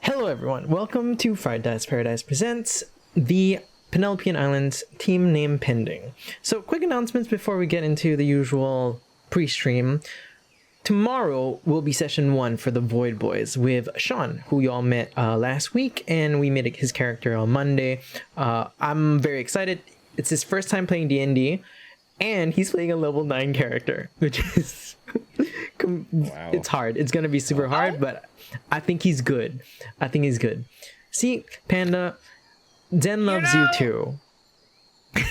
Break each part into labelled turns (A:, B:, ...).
A: Hello everyone, welcome to Fried Dice Paradice presents the Penelopean Islands team name pending. So quick announcements before we get into the usual pre-stream. Tomorrow will be session 1 for the Void Boys with Sean, who you all met last week, and we met his character on Monday. I'm very excited. It's his first time playing D&D, and he's playing a level 9 character, which is... Wow. It's hard. It's gonna be super hard, but I think he's good. See, Panda, Zen loves you too.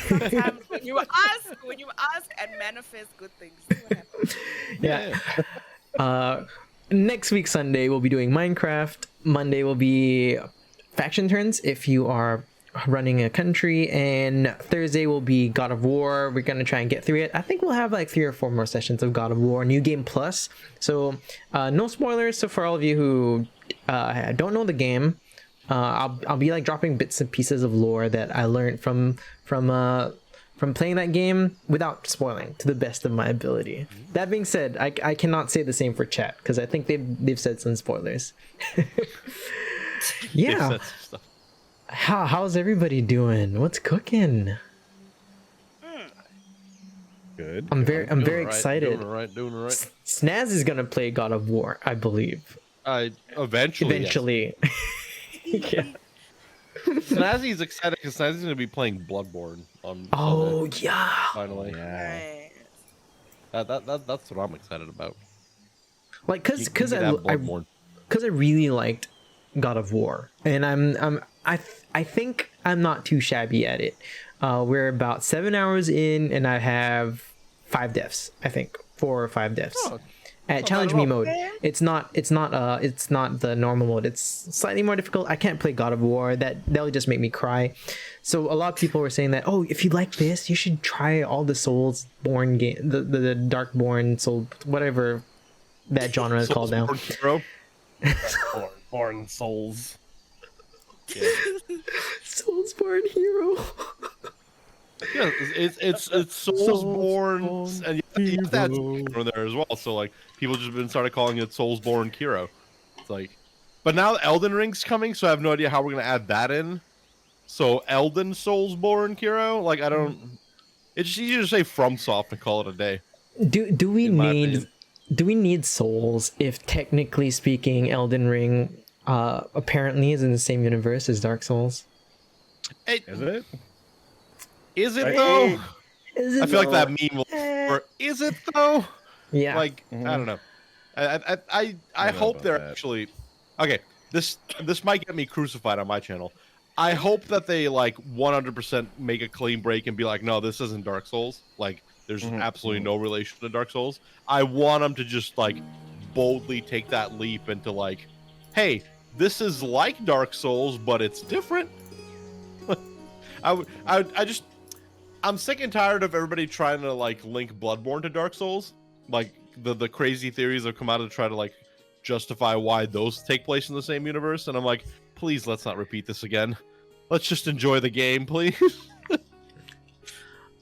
B: Sometimes when you ask and manifest good things, that's what
A: Yeah. Next week Sunday we'll be doing Minecraft. Monday will be faction turns if you are running a country, and Thursday will be God of War. We're gonna try and get through it. I think we'll have like 3 or 4 more sessions of God of War New Game Plus, so no spoilers. So for all of you who don't know the game, I'll be like dropping bits and pieces of lore that I learned from playing that game without spoiling, to the best of my ability. That being said, I cannot say the same for chat because I think they've said some spoilers. Yeah. How's everybody doing? What's cooking?
C: Good.
A: I'm very excited.
C: Doing it right.
A: Snaz is gonna play God of War, I believe.
C: Eventually.
A: Yes. Yeah.
C: Snazzy's excited because Snazzy's gonna be playing Bloodborne on.
A: Oh
C: Sunday,
A: yeah.
C: finally.
B: Right.
C: That's what I'm excited about.
A: Like because I really liked God of War, and I think I'm not too shabby at it. We're about 7 hours in, and I have 5 deaths. I think 4 or 5 deaths. At challenge me mode. It's not the normal mode. It's slightly more difficult. I can't play God of War. That'll just make me cry. So a lot of people were saying that, oh, if you like this, you should try all the Soulsborne game, the Darkborn Soul, whatever that genre is called now.
C: Born Souls. Yeah.
A: Soulsborne hero.
C: Yeah, it's Soulsborne, and you have that in there as well. So like people just been started calling it Soulsborne Hero. It's like, but now Elden Ring's coming, so I have no idea how we're gonna add that in. So Elden Soulsborne Hero, like I don't. It's just easier to say FromSoft and call it a day.
A: Do we need souls if technically speaking Elden Ring apparently is in the same universe as Dark Souls?
C: Is it? Is it though? I feel like that meme will. Or is it though?
A: Yeah.
C: Like I don't know. I hope they're actually. Okay, this might get me crucified on my channel. I hope that they like 100% make a clean break and be like, no, this isn't Dark Souls. Like, there's absolutely no relation to Dark Souls. I want them to just like boldly take that leap into like, hey, this is like Dark Souls, but it's different. I'm sick and tired of everybody trying to like link Bloodborne to Dark Souls. Like the crazy theories have come out to try to like justify why those take place in the same universe, and I'm like, please let's not repeat this again. Let's just enjoy the game, please.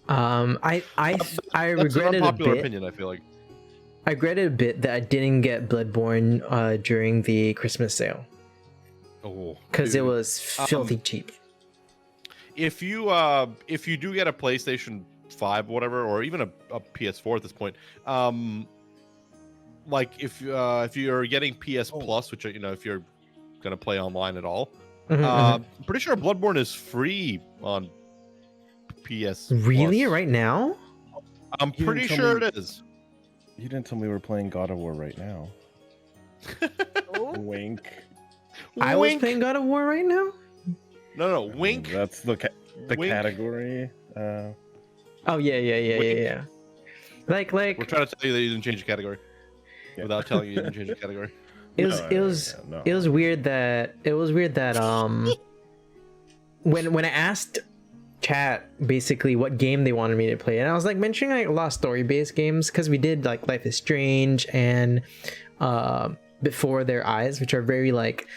A: I regretted a bit.
C: Opinion, I feel like.
A: I regretted a bit that I didn't get Bloodborne during the Christmas sale.
C: Oh,
A: because it was filthy cheap.
C: If you do get a PlayStation 5 or whatever, or even a PS4 at this point, like if you're getting PS Plus, which if you're gonna play online at all, I'm pretty sure Bloodborne is free on PS.
A: Really,
C: Plus.
A: right now?
C: I'm pretty sure it is.
D: You didn't tell me we were playing God of War right now. Wink.
A: I was playing God of War right now?
C: No, wink.
D: That's the
C: wink.
D: category.
A: Oh yeah. Like we're
C: trying to tell you that you didn't change the category without telling you didn't change the category.
A: It was weird that when I asked chat basically what game they wanted me to play, and I was like mentioning like a lot of story-based games because we did like Life is Strange and Before Their Eyes, which are very like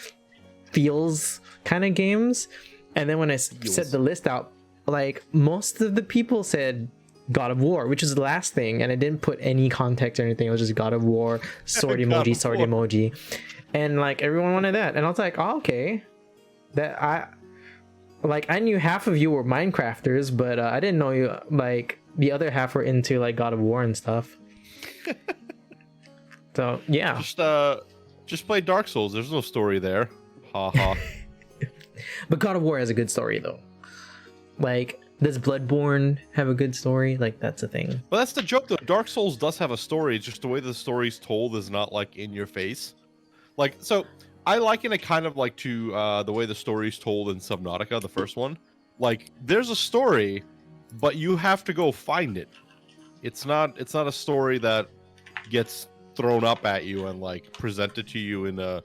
A: feels kind of games. And then when I set the list out, like most of the people said God of War, which is the last thing, and I didn't put any context or anything. It was just God of War, sword emoji, sword emoji. and like everyone wanted that, and I was like, oh, okay, I knew half of you were Minecrafters, but I didn't know you like the other half were into like God of War and stuff. So yeah,
C: just play Dark Souls. There's no story there. Ha ha.
A: but God of War has a good story though. Like, does Bloodborne have a good story? Like, that's a thing.
C: But that's the joke though. Dark Souls does have a story. It's just the way the story's told is not like in your face. Like, so I liken it kind of like to the way the story's told in Subnautica, the first one. Like, there's a story, but you have to go find it. It's not a story that gets thrown up at you and like presented to you in a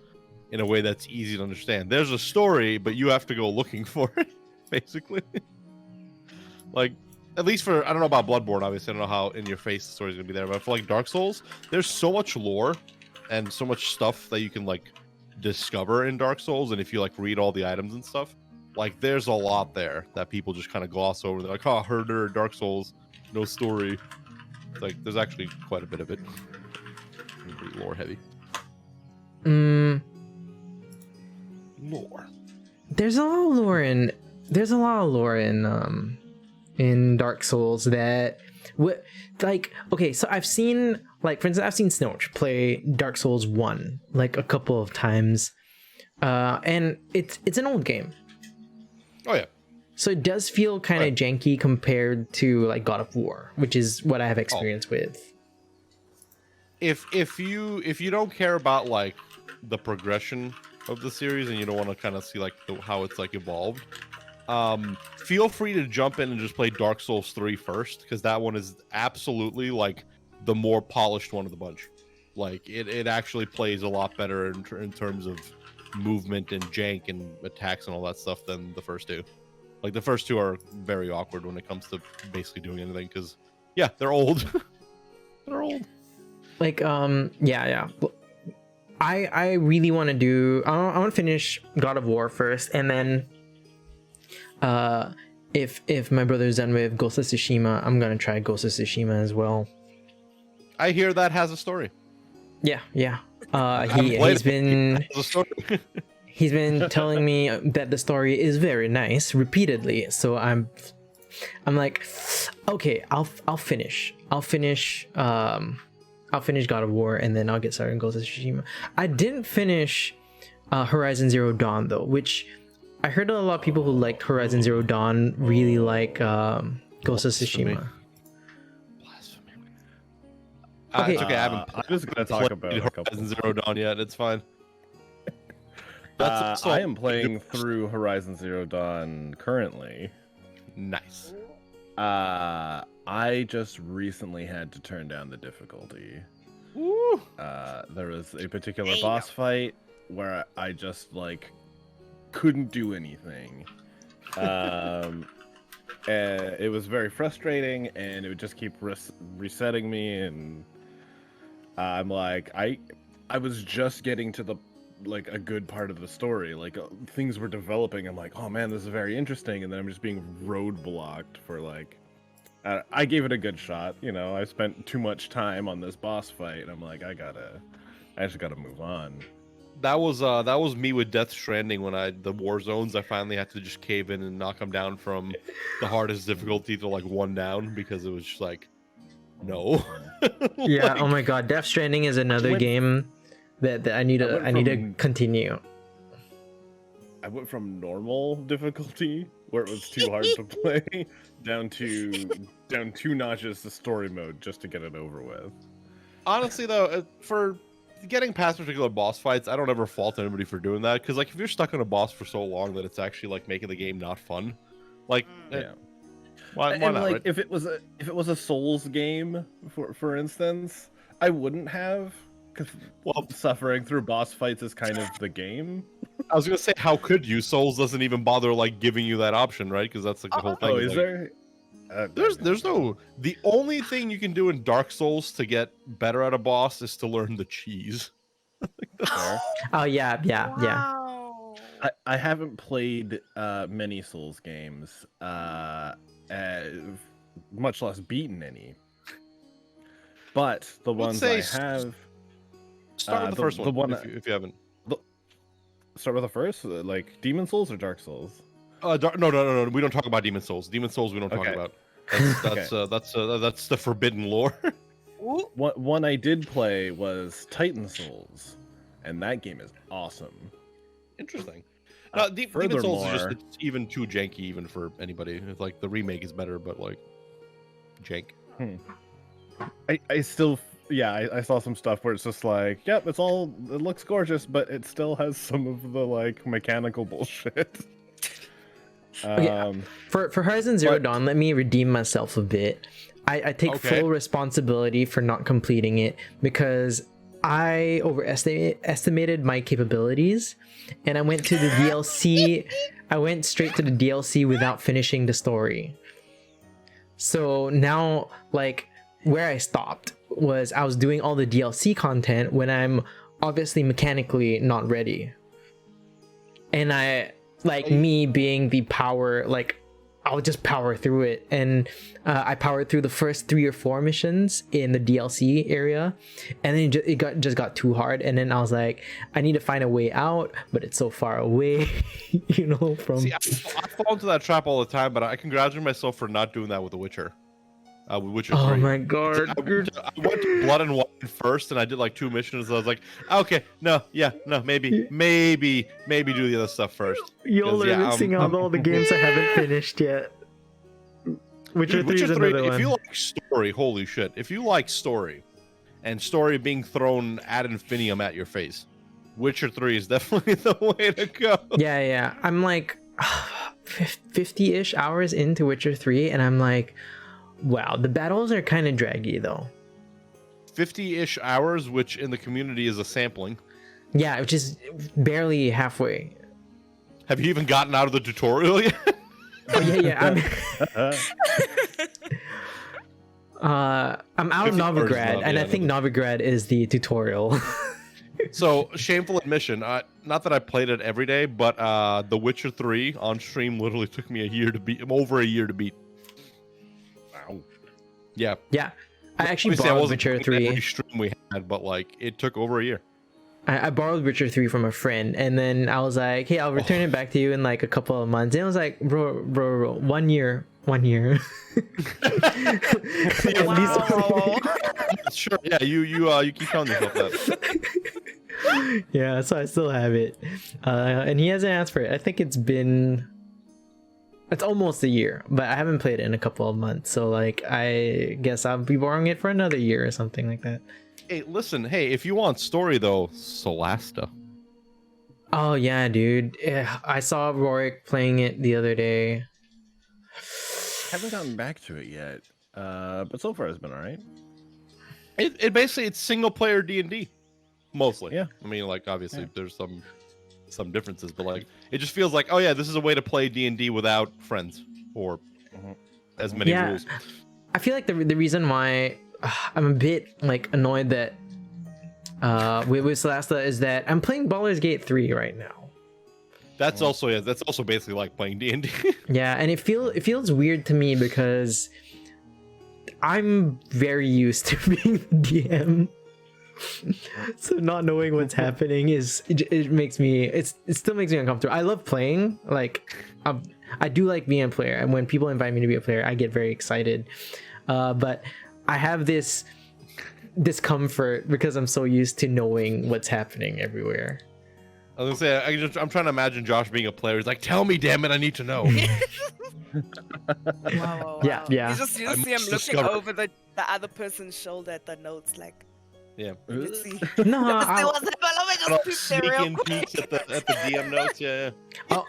C: way that's easy to understand. There's a story, but you have to go looking for it, basically. Like, at least for, I don't know about Bloodborne, obviously, I don't know how in your face the story's gonna be there, but for like Dark Souls, there's so much lore and so much stuff that you can like discover in Dark Souls, and if you like read all the items and stuff, like there's a lot there that people just kind of gloss over. They're like, oh, herder, Dark Souls, no story. It's like, there's actually quite a bit of it. Pretty lore heavy. Lore.
A: There's a lot of lore in Dark Souls that like, okay, so I've seen, like, for instance, I've seen Snowch play Dark Souls 1 like a couple of times, and it's an old game.
C: Oh yeah.
A: So it does feel kind of janky compared to like God of War, which is what I have experience with.
C: If you don't care about like the progression of the series and you don't want to kind of see like how it's like evolved, feel free to jump in and just play Dark Souls 3 first, because that one is absolutely like the more polished one of the bunch. Like it actually plays a lot better in terms of movement and jank and attacks and all that stuff than the first two. Like, the first two are very awkward when it comes to basically doing anything, because yeah, they're old. They're old. Like,
A: yeah. I really want to do. I want to finish God of War first, and then, if my brother's done with Ghost of Tsushima, I'm gonna try Ghost of Tsushima as well.
C: I hear that has a story.
A: Yeah. He's been he's been telling me that the story is very nice repeatedly. So I'm like, okay, I'll finish God of War, and then I'll get started on Ghost of Tsushima. I didn't finish Horizon Zero Dawn though, which I heard a lot of people who liked Horizon Zero Dawn really like Ghost of Tsushima.
C: Blasphemy.
A: Okay,
C: it's okay. I
D: was going to talk about
C: Horizon Zero Dawn yet. It's fine.
D: I am playing through Horizon Zero Dawn currently.
C: Nice.
D: I just recently had to turn down the difficulty.
C: Woo!
D: There was a particular boss fight where I just like couldn't do anything. And it was very frustrating, and it would just keep resetting me, and I'm like, I was just getting to the like a good part of the story, like things were developing. I'm like, oh man, this is very interesting, and then I'm just being roadblocked for like I gave it a good shot, you know. I spent too much time on this boss fight, and I'm like, I just gotta move on.
C: That was me with Death Stranding when the war zones. I finally had to just cave in and knock them down from the hardest difficulty to like 1 down, because it was just like, no.
A: Yeah. Like, oh my god, Death Stranding is another game that I need to continue.
D: I went from normal difficulty, where it was too hard to play, down 2 notches to story mode just to get it over with.
C: Honestly, though, for getting past particular boss fights, I don't ever fault anybody for doing that, because like if you're stuck on a boss for so long that it's actually like making the game not fun, like
D: yeah.
C: Why
D: and
C: not?
D: Like,
C: right?
D: if it was a Souls game, for instance, I wouldn't have. Well, suffering through boss fights is kind of the game.
C: I was gonna say, how could you? Souls doesn't even bother like giving you that option, right? Because that's like the whole thing.
D: Oh, is
C: like,
D: there?
C: There's no. The only thing you can do in Dark Souls to get better at a boss is to learn the cheese.
A: Oh yeah.
B: Wow.
D: I haven't played many Souls games, much less beaten any. But the ones I have.
C: Start with the first one, if you haven't.
D: start with the first, like Demon Souls or Dark Souls?
C: No. We don't talk about Demon Souls. Demon Souls we don't talk
D: Okay.
C: about. That's the forbidden lore.
D: One I did play was Titan Souls, and that game is awesome.
C: Interesting. No, Demon Souls is
D: furthermore-
C: it's even too janky even for anybody. It's like the remake is better, but like jank.
D: I still, I saw some stuff where it's just like, yep, it looks gorgeous, but it still has some of the like mechanical bullshit.
A: For Horizon Zero Dawn, let me redeem myself a bit. I take full responsibility for not completing it because I overestimated my capabilities, and I went to the DLC. I went straight to the DLC without finishing the story. So now, like, where I stopped was I was doing all the DLC content when I'm obviously mechanically not ready. And me being the power, like, I'll just power through it. And I powered through the first 3 or 4 missions in the DLC area, and then it just got too hard. And then I was like, I need to find a way out, but it's so far away, from...
C: See, I fall into that trap all the time, but I congratulate myself for not doing that with The Witcher. With Witcher 3.
A: Oh my god.
C: I went to Blood and Wine first, and I did like 2 missions. And I was like, okay, maybe do the other stuff first.
A: Y'all are missing out all the games I haven't finished yet. Witcher 3 is another one.
C: If you like story, holy shit. If you like story, and story being thrown ad infinitum at your face, Witcher 3 is definitely the way to go.
A: Yeah. I'm like 50-ish hours into Witcher 3, and I'm like, wow, the battles are kind of draggy though.
C: 50-ish hours, which in the community is a sampling.
A: Yeah, which is barely halfway.
C: Have you even gotten out of the tutorial yet?
A: Oh yeah. I'm out of Novigrad, and I think Novigrad is the tutorial.
C: So, shameful admission, not that I played it every day, but The Witcher 3 on stream literally took me over a year to beat. Wow. Yeah.
A: Yeah. I actually borrowed Witcher 3.
C: Every stream we had, but like it took over a year.
A: I borrowed Witcher 3 from a friend, and then I was like, hey, I'll return it back to you in like a couple of months. And I was like, bro, 1 year. 1 year.
B: Wow.
C: Sure, yeah, you keep telling yourself that.
A: Yeah, so I still have it. And he hasn't asked for it. I think it's almost a year, but I haven't played it in a couple of months. So like, I guess I'll be borrowing it for another year or something like that.
C: Hey, listen, if you want story though, Solasta.
A: Oh yeah, dude. Yeah, I saw Rhorik playing it the other day.
D: Haven't gotten back to it yet, but so far it's been all right.
C: It basically it's single player D&D, mostly.
D: Yeah.
C: I mean, like obviously there's some differences, but like it just feels like, oh yeah, this is a way to play D&D without friends or as many rules.
A: I feel like the reason why I'm a bit like annoyed that with Solasta is that I'm playing Baldur's Gate 3 right now.
C: That's also basically like playing D&D.
A: Yeah, and it feels weird to me because I'm very used to being the DM. So not knowing what's happening it still makes me uncomfortable. I love playing, like I do like being a player, and when people invite me to be a player, I get very excited. But I have this discomfort because I'm so used to knowing what's happening everywhere.
C: I was gonna say, I'm trying to imagine Josh being a player. He's like, "Tell me, damn it, I need to know."
B: Wow.
A: Yeah.
B: You just see him looking over the other person's shoulder at the notes, like,
C: yeah.
B: let's see.
A: No,
B: Let me just peep there real
C: Sneaking
B: quick.
C: peeks at the DM notes. Yeah.
A: Oh,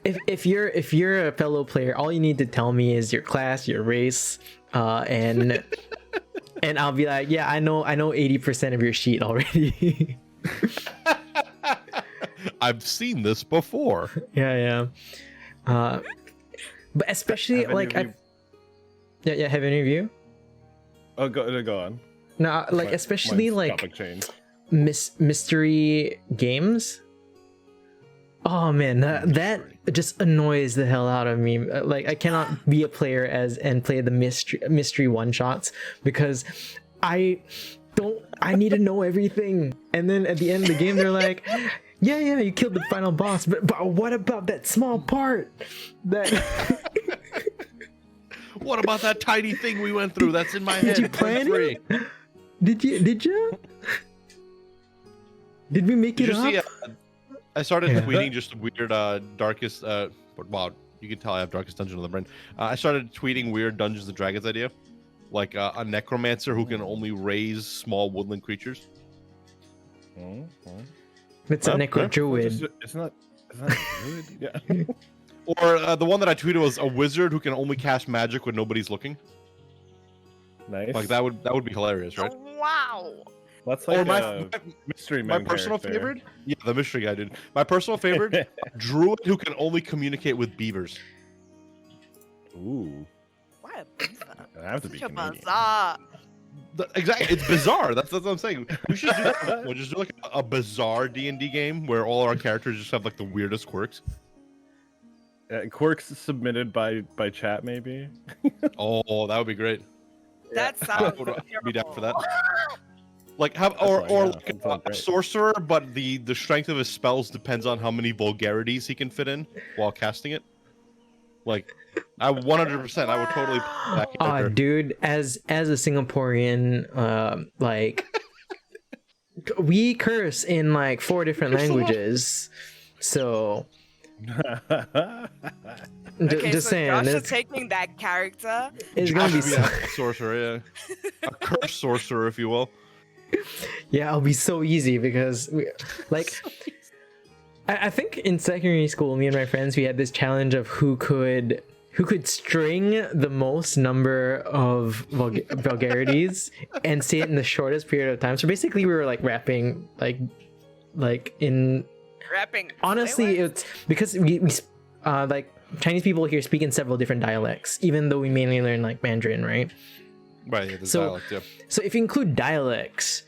A: if you're a fellow player, all you need to tell me is your class, your race, and I'll be like, yeah, I know 80% of your sheet already.
C: I've seen this before.
A: Yeah. But especially have like have any of you?
D: Oh, go on.
A: No, like especially like mystery games. Oh man, that just annoys the hell out of me. Like I cannot be a player and play the mystery one shots because I need to know everything. And then at the end of the game, they're like, Yeah, you killed the final boss, but what about that small part? That
C: What about that tiny thing we went through? That's in my head.
A: did you plan it? Did you? Did we make
C: Did
A: it
C: you
A: up?
C: see? I started tweeting just weird darkest. Wow, you can tell I have darkest dungeon on the brain. I started tweeting weird Dungeons and Dragons idea, like a necromancer who can only raise small woodland creatures.
A: It's a necro druid.
D: It's not good. Yeah.
C: Or the one that I tweeted was a wizard who can only cast magic when nobody's looking.
D: Nice.
C: Like that would be hilarious, right?
B: Oh, wow.
D: That's like
C: Or
D: mystery
C: my
D: men
C: personal
D: character.
C: favorite. Yeah, the mystery guy, dude. My personal favorite, a druid who can only communicate with beavers.
D: Ooh.
B: Why a beaver?
D: I have to be
B: Such a
D: Canadian.
B: bizarre.
C: Exactly, it's bizarre. That's what I'm saying. We should do that. We'll just do like a bizarre D&D game where all our characters just have like the weirdest quirks.
D: Quirks submitted by chat, maybe.
C: Oh, that would be great.
B: That
C: I
B: sounds
C: would be down for that.
B: terrible.
C: Like have
D: That's why, yeah,
C: like
D: that sounds
C: a
D: great.
C: sorcerer, but the strength of his spells depends on how many vulgarities he can fit in while casting it. Like, I 100%, I would totally. That
A: Oh,
C: character.
A: dude, as a Singaporean, like we curse in like 4 different
C: Curse a lot.
A: languages, so
B: Okay,
A: just
B: so
A: saying,
B: Josh is
A: it's
B: taking that character.
A: gonna be
C: Josh would a sorcerer, yeah, a curse sorcerer, if you will.
A: yeah, it'll be so easy because like. I think in secondary school, me and my friends, we had this challenge of who could string the most number of vulgarities and say it in the shortest period of time. So basically, we were like rapping, like in.
B: Rapping.
A: Honestly, it's because we like Chinese people here speak in several different dialects, even though we mainly learn like Mandarin, right?
C: Right, yeah, the
A: So-
C: dialect, yeah.
A: So if you include dialects,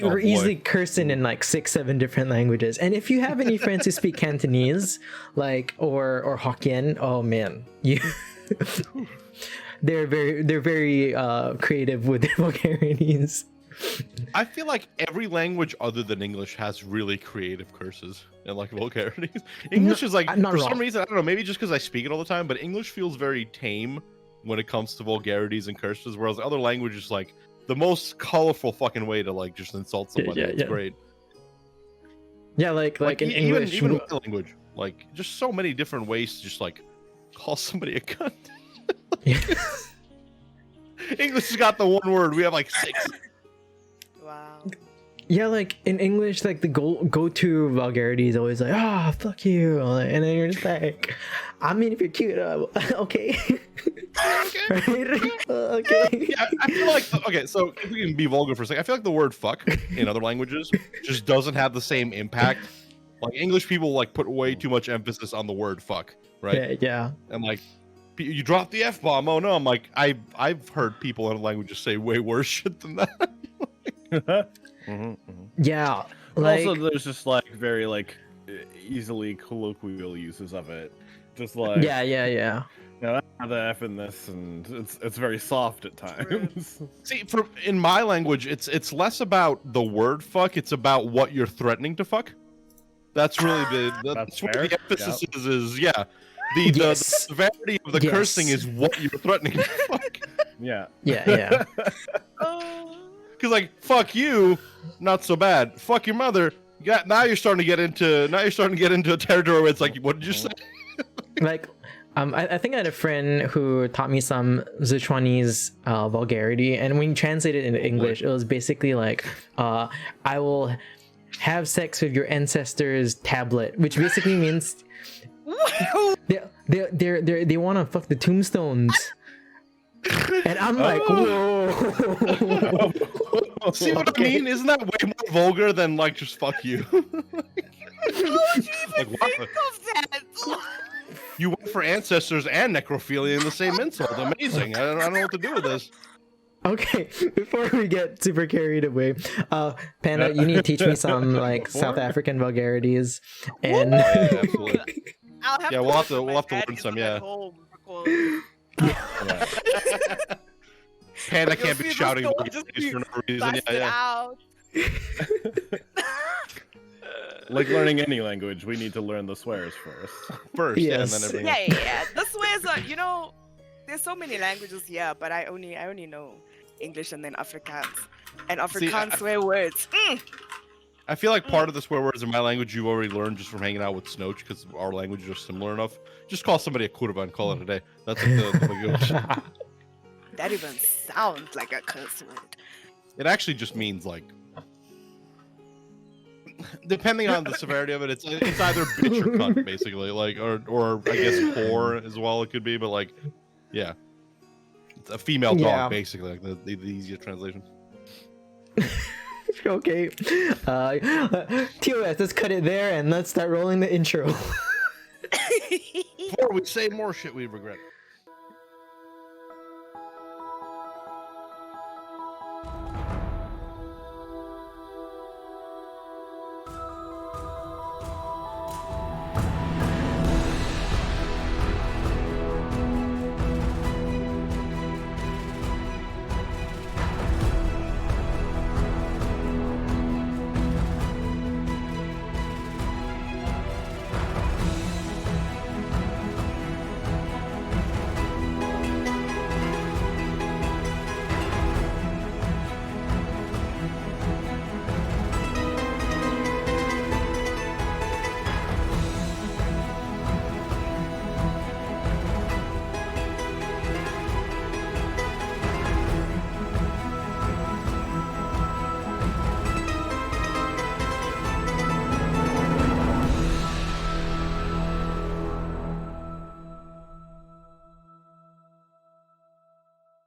C: Oh,
A: we're
C: boy.
A: easily cursing in like 6-7 different languages. And if you have any friends who speak Cantonese, like or Hokkien, oh man, you they're very creative with their vulgarities.
C: I feel like every language other than English has really creative curses and like vulgarities. English is like,
A: not
C: for
A: wrong.
C: some reason, I don't know, maybe just because I speak it all the time, but English feels very tame when it comes to vulgarities and curses, whereas other languages like the most colorful fucking way to like just insult somebody.
A: yeah,
C: It's
A: yeah.
C: great.
A: Yeah, like in English.
C: even my language, like just so many different ways to just like call somebody a cunt. English has got the one word. We have like 6.
B: Wow.
A: Yeah, like in English, like the go-to vulgarity is always like, ah, fuck you, and then you're just like, I mean, if you're cute, okay. Right? Okay.
C: Yeah, I feel like okay. So if we can be vulgar for a second, I feel like the word "fuck" in other languages just doesn't have the same impact. Like English people like put way too much emphasis on the word "fuck," right?
A: Yeah.
C: And like you drop the f-bomb. Oh no! I'm like I've heard people in languages say way worse shit than that.
A: Yeah.
D: But
A: Like,
D: also, there's just like very like easily colloquial uses of it. Just like
A: yeah.
D: You know, I have the F in this, and it's very soft at times.
C: See, in my language, it's less about the word "fuck." It's about what you're threatening to fuck. That's really that's
D: That's
C: what
D: fair.
C: the emphasis is. Yeah. The
A: Yes.
C: severity of the
A: Yes.
C: cursing is what you're threatening to fuck.
D: Yeah.
A: Yeah.
B: Oh.
C: Because like fuck you, not so bad. Fuck your mother. Yeah, now you're starting to get into a territory where it's like, what did you say?
A: Like, I think I had a friend who taught me some Sichuanese vulgarity, and when you translate it into English, it was basically like, I will have sex with your ancestors' tablet, which basically means they want to fuck the tombstones. And I'm like, whoa.
C: See what I mean? Isn't that way more vulgar than like just fuck you?
B: How would you even
C: Like, what?
B: think of that?
C: You went for ancestors and necrophilia in the same insult. Amazing. I don't know what to do with this.
A: Okay, before we get super carried away, Panda, you need to teach me some like South African vulgarities. And
C: Yeah, absolutely.
B: I'll have
C: Yeah,
B: to
C: we'll have
B: look
C: to
B: for my
C: learn some,
B: baddies
C: yeah.
B: at home because
C: Panda
B: you'll
C: can't
B: see
C: be
B: the
C: shouting
B: store
C: vulgarities
B: just
C: for no reason.
B: busted
C: Yeah.
B: out.
D: Like learning any language, we need to learn the swears first.
C: First, yeah, and
A: Yes.
C: then everything.
B: Yeah. The swears are, there's so many languages here, but I only know English and then Afrikaans. And Afrikaans swear words.
C: I feel like part of the swear words in my language you already learned just from hanging out with Snoch, because our languages are similar enough. Just call somebody a kurva and call it a day. That's like the language.
B: That even sounds like a curse word.
C: It actually just means like, depending on the severity of it, it's either bitch or cunt, basically, like, or I guess whore as well. It could be, but like, yeah, it's a female dog, basically, like the easiest translation.
A: Okay. TOS, let's cut it there and let's start rolling the intro.
C: Before we say more shit we regret.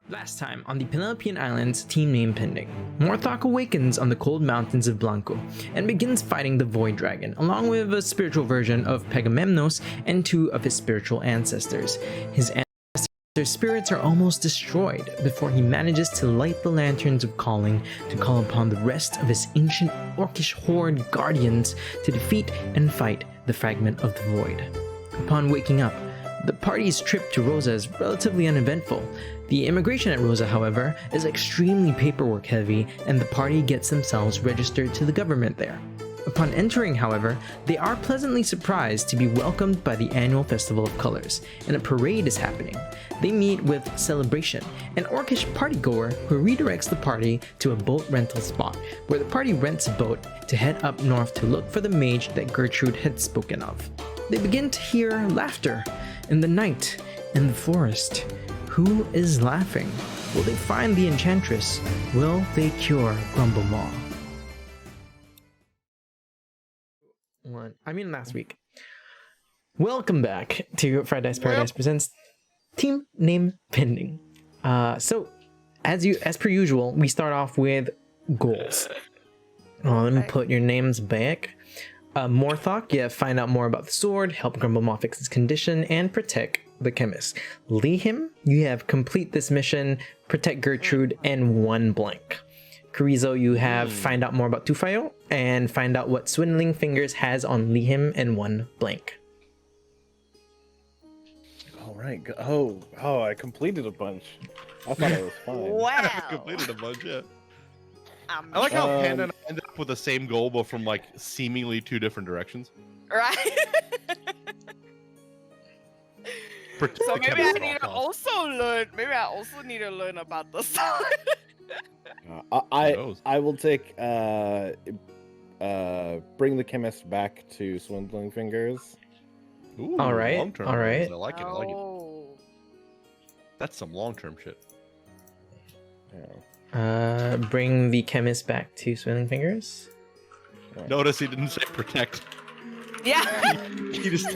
A: Last time on the Penelopean Islands, team name pending. Morthok awakens on the cold mountains of Blanco and begins fighting the Void Dragon, along with a spiritual version of Pegamemnos and two of his spiritual ancestors. His ancestors' spirits are almost destroyed before he manages to light the lanterns of calling to call upon the rest of his ancient orcish horde guardians to defeat and fight the fragment of the Void. Upon waking up, the party's trip to Rosa is relatively uneventful. The immigration at Rosa, however, is extremely paperwork heavy, and the party gets themselves registered to the government there. Upon entering, however, they are pleasantly surprised to be welcomed by the annual Festival of Colors, and a parade is happening. They meet with Celebration, an orcish partygoer who redirects the party to a boat rental spot, where the party rents a boat to head up north to look for the mage that Gertrude had spoken of. They begin to hear laughter in the night, in the forest. Who is laughing? Will they find the enchantress? Will they cure Grumblemaw? Last week. Welcome back to Fried Dice Paradice presents Team Name Pending. So, as per usual, we start off with goals. Let me put your names back. Morthok, find out more about the sword, help Grumblemaw fix his condition, and protect the chemist. Lihim, you have complete this mission, protect Gertrude, and 1 blank. Karizo, you have find out more about Tufayo, and find out what Swindling Fingers has on Lihim, and 1 blank.
D: All right. Oh, I completed a bunch. I thought I was fine.
B: Wow.
C: I completed a bunch, yeah. I like how Panda and I ended up with the same goal, but from like seemingly 2 different directions.
B: Right? So maybe I need to also learn. Maybe I also need to learn about the sword.
D: I will take bring the chemist back to Swindling Fingers.
C: Ooh,
A: all right.
C: Long-term
A: all right.
C: goals. I like it. That's some long-term shit.
D: Yeah.
A: Bring the chemist back to Swindling Fingers.
D: Right.
C: Notice he didn't say protect.
B: Yeah.
C: He just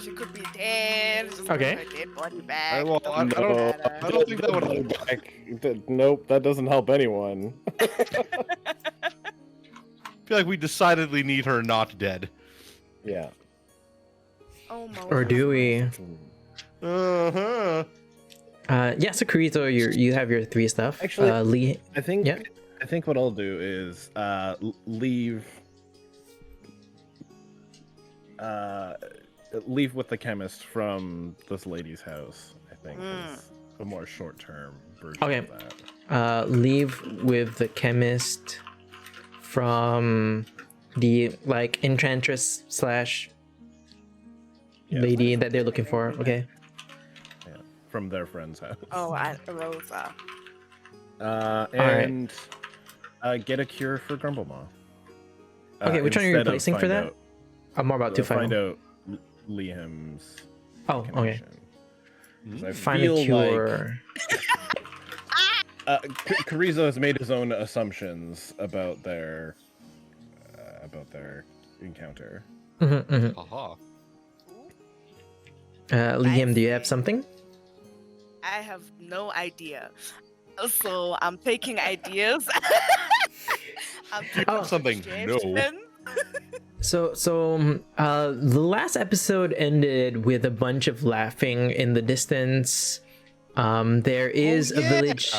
B: She could be dead. Just
A: Okay.
B: put her dead body back.
C: I don't think that would help.
D: Nope, that doesn't help anyone.
C: I feel like we decidedly need her not dead.
D: Yeah.
B: Oh my.
A: Or do we?
C: Uh-huh.
A: So Kurito, you have your 3 stuff.
D: Actually,
A: Lee.
D: I think
A: Yeah.
D: I think what I'll do is leave with the chemist from this lady's house. I think is a more short-term version
A: Okay.
D: of that.
A: Leave with the chemist from the like enchantress slash lady that they're looking for. Okay.
D: Yeah, from their friend's house.
B: Oh, Rosa.
D: And get a cure for Grumblemaw.
A: Okay, which one are you
D: instead of
A: replacing for
D: find
A: that?
D: out-
A: I'm more about
D: find
A: 250.
D: out Liam's.
A: Oh, okay.
D: connection. 'Cause I
A: Find a
D: feel
A: cure.
D: Carrizo has made his own assumptions about their encounter.
C: Haha.
A: Liam, do you have something?
B: I have no idea. So I'm taking ideas. I'm taking
C: Something. No.
B: suggestions.
A: So, the last episode ended with a bunch of laughing in the distance. There is a village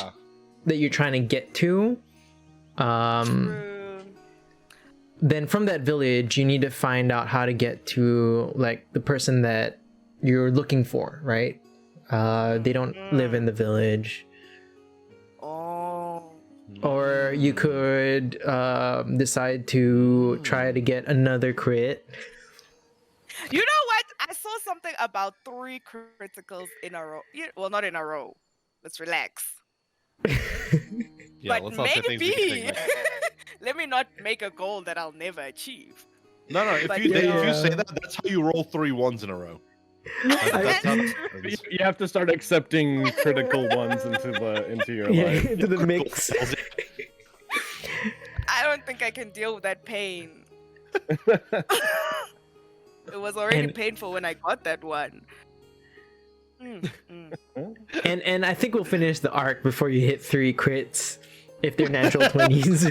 A: that you're trying to get to.
B: True.
A: Then from that village, you need to find out how to get to like the person that you're looking for, right? They don't live in the village.
B: Oh.
A: Or you could decide to try to get another crit.
B: You know what? I saw something about 3 criticals in a row. Well, not in a row. Let's relax.
C: Yeah,
B: But
C: let's not say things we can
B: maybe
C: think
B: let me not make a goal that I'll never achieve.
C: No, if
B: But
C: you
A: yeah.
C: say that, that's how you roll 3 1s in a row. That's how that happens.
D: You have to start accepting critical ones into your
A: Yeah,
D: life.
A: into the mix.
B: I don't think I can deal with that pain. It was already
A: And-
B: painful when I got that one.
A: And I think we'll finish the arc before you hit 3 crits if they're natural 20s.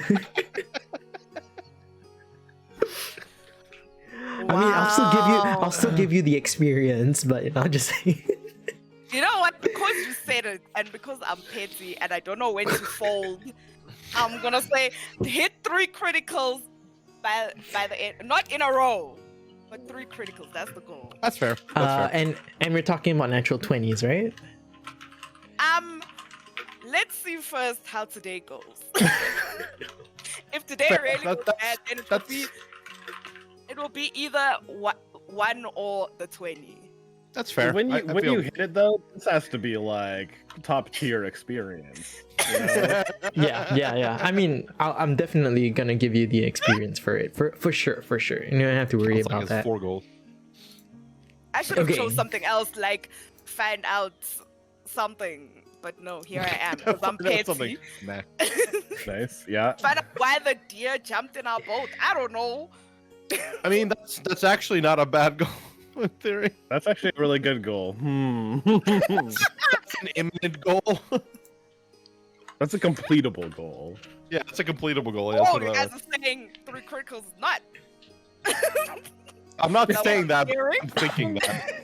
A: I mean, I'll still give you the experience, but I'll just say
B: You know what? Because you said it, and because I'm petty and I don't know when to fold, I'm gonna say hit 3 criticals by the end, not in a row, but 3 criticals. That's the goal.
C: That's fair. That's fair.
A: and we're talking about natural 20s, right?
B: Let's see first how today goes. If today
C: Fair.
B: really goes
C: That's-
B: bad, then it will be either 1 or the 20.
C: That's fair.
D: When
C: I
D: you
C: feel-
D: hit it though, this has to be like top tier experience. You know?
A: Yeah. I mean, I'm definitely gonna give you the experience for it, for sure. You don't have to worry
C: Sounds like
A: about
C: it's
A: that.
C: 4 goals.
B: I should have
A: Okay.
B: chose something else, like find out something. But no, here I am, because I'm
C: That's
B: petty.
C: something. Nah.
D: Nice, yeah.
B: Find out why the deer jumped in our boat. I don't know.
C: I mean, that's actually not a bad goal in theory.
D: That's actually a really good goal.
C: That's an imminent goal.
D: That's a completable goal.
C: Yeah, it's a completable goal. Yeah,
B: Oh,
C: put it
B: you
C: that
B: guys
C: way.
B: are saying 3 criticals is not.
C: I'm not
B: That's
C: saying
B: what
C: that.
B: I'm
C: But
B: hearing.
C: I'm thinking that.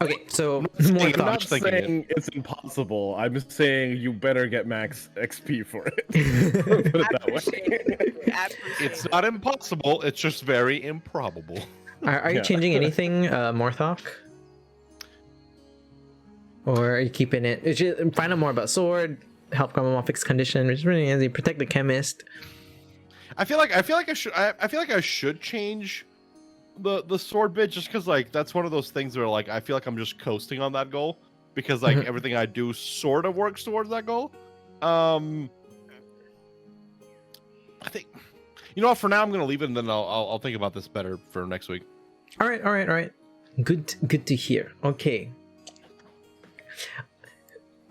A: Okay, so more
C: I'm
D: I'm not
A: thoughts.
C: thinking it.
D: saying it's impossible. I'm just saying you better get max XP for it. Put it
B: I
D: that
B: appreciate
D: way.
B: it. I appreciate
C: It's
B: it.
C: not impossible. It's just very improbable.
A: Are you
D: Yeah.
A: changing anything, Morthok? Or are you keeping it? It's just, find out more about sword, help Grumblemaw fix condition, which is really easy. Protect the chemist.
C: I feel like I should change the sword bit just because like that's one of those things where like I feel like I'm just coasting on that goal because like
A: Mhm.
C: everything I do sort of works towards that goal. I think you know what, for now I'm gonna leave it and then I'll think about this better for next week.
A: All right. Good to hear. Okay.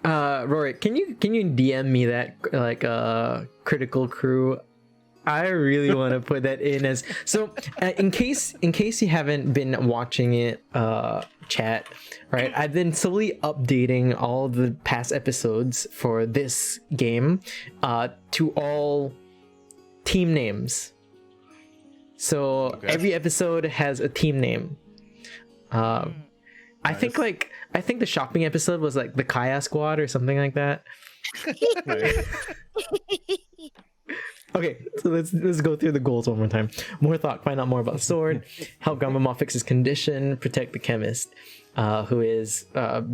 A: Rhorik, can you DM me that like critical crew? I really want to put that in as so in case you haven't been watching it chat, right? I've been slowly updating all the past episodes for this game to all team names. So
C: Okay.
A: every episode has a team name. I think the shopping episode was like the Kaya Squad or something like that.
D: Nice.
A: Okay, so let's go through the goals one more time. More thought, find out more about the sword, help Grumblemaw fix his condition, protect the chemist, who is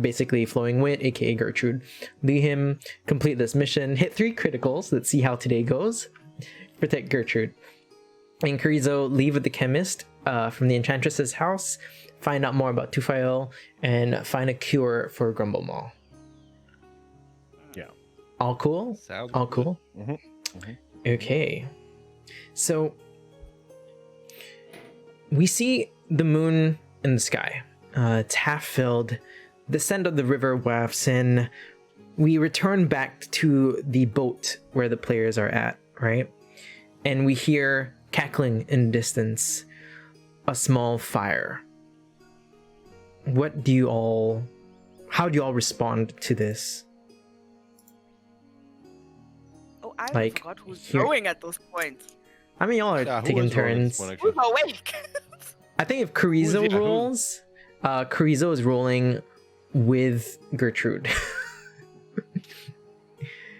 A: basically Flowing Wit, aka Gertrude. Lead him, complete this mission, hit 3 criticals. Let's see how today goes. Protect Gertrude. and Carrizo leave with the chemist from the Enchantress's house, find out more about Tufail, and find a cure for Grumble Maw.
D: Yeah.
A: All cool?
C: Sounds
A: All
C: good.
A: cool? Okay. So, we see the moon in the sky. It's half filled. The scent of the river wafts in. We return back to the boat where the players are at, right? And we hear cackling in the distance, a small fire. How do you all respond to this?
B: Oh, I
A: Like,
B: forgot who's
A: here-
B: going at those points.
A: I mean, y'all are
C: Yeah, who
A: taking
C: is rolling this
A: turns.
C: one, actually?
B: Who's awake?
A: I think if Carrizo
C: Who's- yeah, who-
A: rolls, Carrizo is rolling with Gertrude.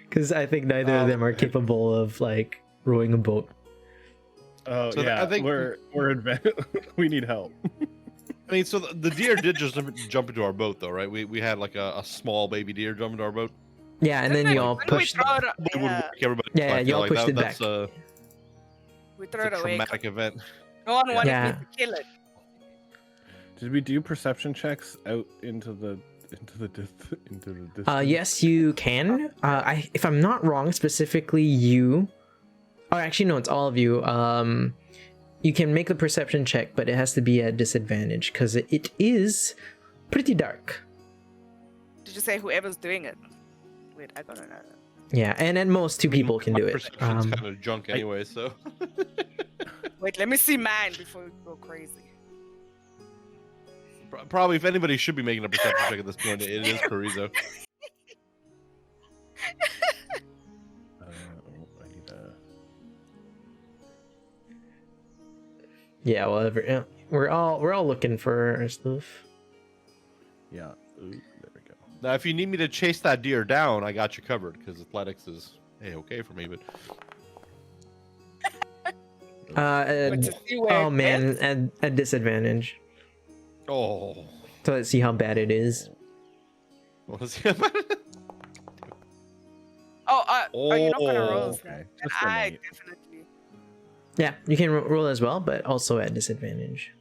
A: Because I think neither of them are capable of like rowing a boat.
D: Oh
C: So
D: yeah,
C: I think-
D: we're we need help.
C: I mean, so the deer did just jump into our boat, though, right? We had like a small baby deer jump into our boat.
A: Yeah, and then you all
B: Didn't we
A: pushed.
B: throw it,
C: Probably would wake everybody.
A: Yeah,
C: I
A: you
C: feel
A: all
C: like
A: pushed it
C: that's
A: back.
B: we threw
C: a
B: it away.
C: traumatic event.
B: No one wanted
A: Yeah.
B: me to kill it.
D: Did we do perception checks out into the distance?
A: Yes, you can. If I'm not wrong, specifically you. Oh, actually, no, it's all of you. You can make the perception check, but it has to be at disadvantage because it is pretty dark.
B: Did you say whoever's doing it? Wait, I gotta know.
A: Yeah, and at most two people can
C: My
A: do it.
C: perception's kind of junk anyway, so.
B: Wait, let me see mine before we go crazy.
C: Probably, if anybody should be making a perception check at this point, it is Carrizo.
D: I need a...
A: Yeah, whatever. Yeah, we're all looking for our stuff.
D: Yeah. Ooh, there we go.
C: Now, if you need me to chase that deer down, I got you covered because athletics is okay for me. But
B: But to see where
A: Oh
B: it
A: man,
B: is-
A: at disadvantage.
C: oh,
A: So let's see how bad it is.
C: what was he about?
B: are you not gonna roll?
C: Oh,
D: Okay.
B: And
D: Just an
B: I
D: 8.
B: definitely.
A: Yeah, you can roll as well, but also at disadvantage.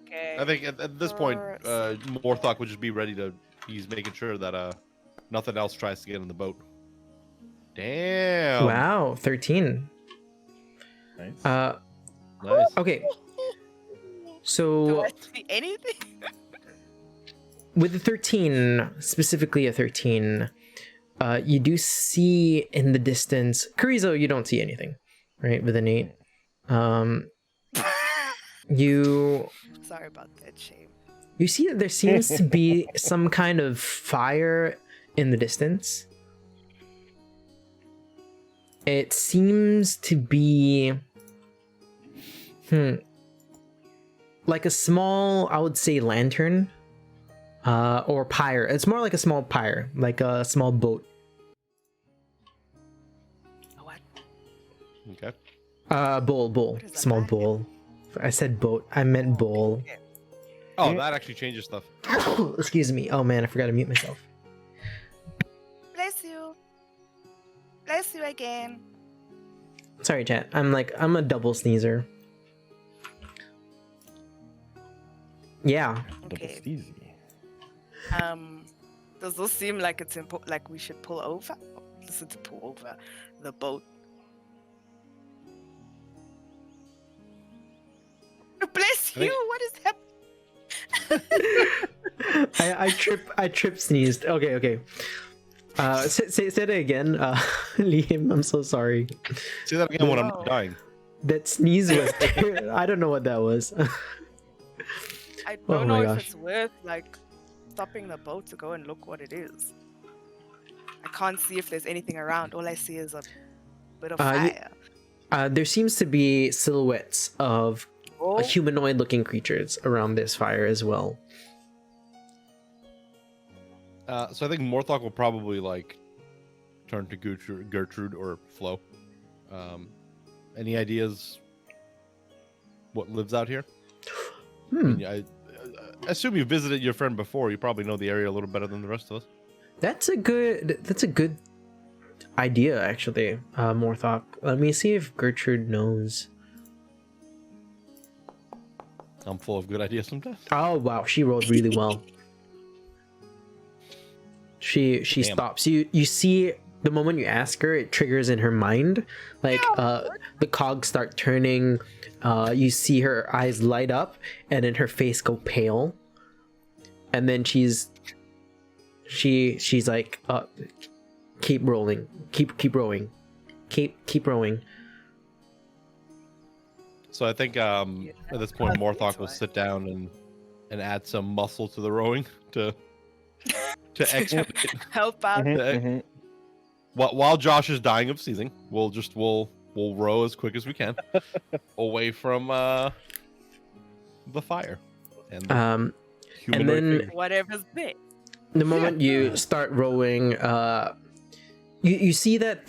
B: Okay.
C: I think at this point,
B: Four,
C: Morthok would just be ready to. He's making sure that nothing else tries to get in the boat. Damn.
A: Wow, 13.
D: Nice.
C: Nice.
A: Okay,
B: Do
A: so
B: I see anything?
A: with the 13, specifically a 13, you do see in the distance. Carrizo, you don't see anything, right? With an 8. You
B: Sorry about that, shame.
A: you see that there seems to be some kind of fire in the distance. It seems to be like a small, I would say, lantern or pyre. It's more like a small pyre, like a small boat.
B: What?
C: Okay.
A: Bowl,
B: What is a
A: small
B: lantern?
A: bowl. I said boat, I meant bowl.
B: Okay.
C: Oh, that actually changes stuff.
A: Excuse me. Oh man, I forgot to mute myself.
B: Bless you. Bless you again.
A: Sorry, chat. I'm a double sneezer. Yeah.
D: Double
B: Okay.
D: steezy.
B: Does this seem like it's like we should pull over? Listen to pull over the boat. Bless
C: I think-
B: you. What is happening?
A: I trip sneezed. Okay. Say that again. Liam, I'm so sorry.
C: Say that again when I'm
B: Wow.
C: dying.
A: That sneeze was I don't know what that was.
B: I
A: Oh
B: don't
A: my
B: know if
A: gosh.
B: it's worth like stopping the boat to go and look what it is. I can't see if there's anything around. All I see is a bit of
A: y-
B: fire.
A: There seems to be silhouettes of
B: Oh,
A: humanoid looking creatures around this fire as well.
C: So I think Morthok will probably like turn to Gertrude or Flo. Any ideas what lives out here? I, mean, I assume you visited your friend before. You probably know the area a little better than the rest of us.
A: That's a good idea, actually, Morthok. Let me see if Gertrude knows.
C: I'm full of good ideas sometimes.
A: Oh wow, she rolled really well. She
C: Damn.
A: stops. You see the moment you ask her, it triggers in her mind. Like the cogs start turning. You see her eyes light up, and then her face go pale. And then she's like, keep rolling, keep rowing, keep rowing.
C: So I think at this point, Morthok will sit down and add some muscle to the rowing to expedite.
B: Help out.
C: While Josh is dying of seizing, we'll row as quick as we can away from the fire and
A: And then
B: Whatever's there.
A: the moment you start rowing, you see that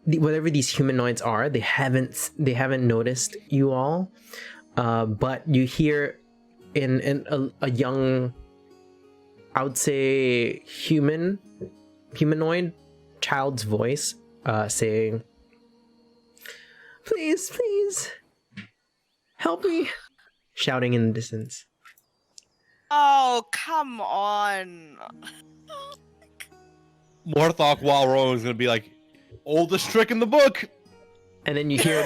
A: whatever these humanoids are, they haven't noticed you all, but you hear in a young, I would say humanoid child's voice saying, please help me, shouting in the distance.
B: Oh, come on.
C: Morthok while rowing is gonna be like, oldest trick in the book.
A: And then you hear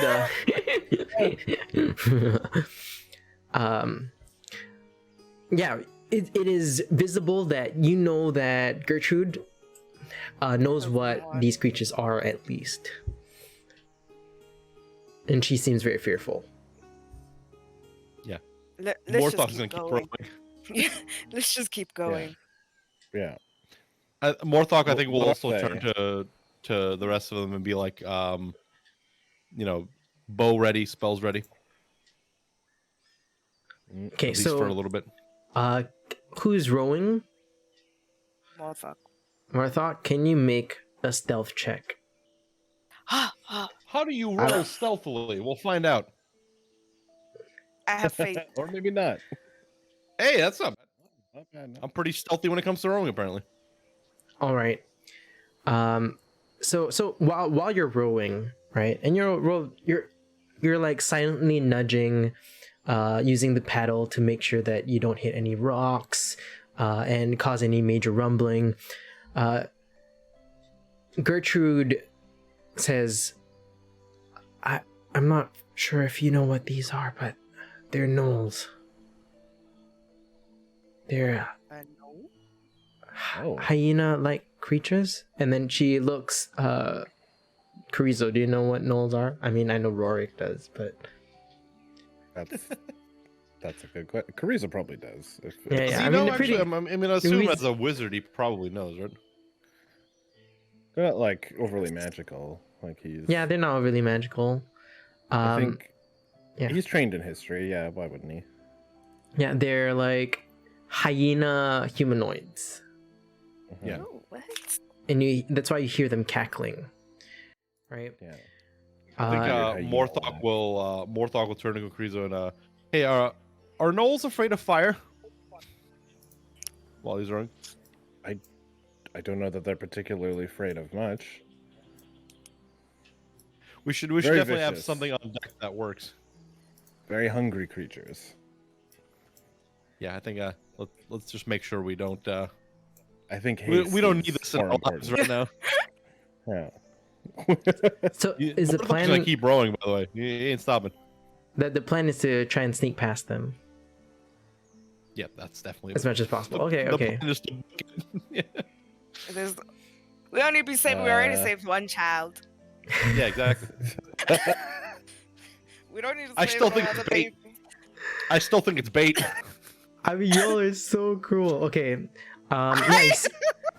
A: yeah, it is visible that you know that Gertrude knows what these creatures are, at least. And she seems very fearful.
C: Yeah.
B: Let's
C: Morthok's
B: just
C: gonna
B: keep
C: keep
B: going.
C: rowing.
B: Let's just keep going.
D: Yeah.
C: Morthok, I think, will
D: What
C: also
D: I
C: turn to the rest of them and be like, bow ready, spells ready.
A: Okay,
C: At least
A: so
C: for a little bit.
A: who's rowing?
B: Morthok.
A: Morthok, can you make a stealth check?
B: I
C: How do you roll stealthily? We'll find out.
B: have faith.
D: Or maybe not.
C: Hey, that's not bad.
D: Not bad, no.
C: I'm pretty stealthy when it comes to rowing, apparently.
A: All right. So while you're rowing, right, and you're like silently nudging, using the paddle to make sure that you don't hit any rocks, and cause any major rumbling. Gertrude says, I'm not sure if you know what these are, but they're gnolls. They're
B: No.
D: Oh.
A: hyena-like creatures. And then she looks, Carrizo, do you know what gnolls are? I mean, I know Rhorik does, but
D: That's a good question. Carrizo probably does.
A: Yeah,
C: Does
A: yeah.
C: he
A: I
C: know,
A: mean, they're
C: actually?
A: pretty-
C: I assume
A: we-
C: as a wizard, he probably knows, right?
D: They're not like overly magical. Like he's.
A: yeah, they're not really magical.
D: I think.
A: yeah.
D: He's trained in history. Yeah, why wouldn't he?
A: Yeah, they're like hyena humanoids,
C: Yeah.
B: Oh, what?
A: and that's why you hear them cackling, right?
D: Yeah.
C: I think
D: hyena
C: Morthok will turn to Krizo and hey, are gnolls afraid of fire? While he's rowing.
D: I don't know that they're particularly afraid of much.
C: We should
D: Very
C: definitely have
D: vicious.
C: something on deck that works.
D: Very hungry creatures.
C: Yeah, I think let's just make sure we don't
D: I think
C: we don't
D: haste
C: need this in
D: more
C: our lives right now.
D: Yeah.
A: So
C: You-
A: is the
C: Morthok's
A: plan
C: gonna keep rowing, by the way. He ain't stopping.
A: that the plan is to try and sneak past them
C: Yeah, that's definitely
A: as much as possible? Okay,
C: the
A: okay.
C: plan is to yeah,
B: We only be saved. We already
D: Uh,
B: saved one child.
C: yeah, exactly.
B: We don't need to
C: I
B: save
C: still
B: no
C: think
B: other
C: it's bait.
B: baby.
C: I still think it's bait.
A: I mean, y'all are so cruel. Okay, nice.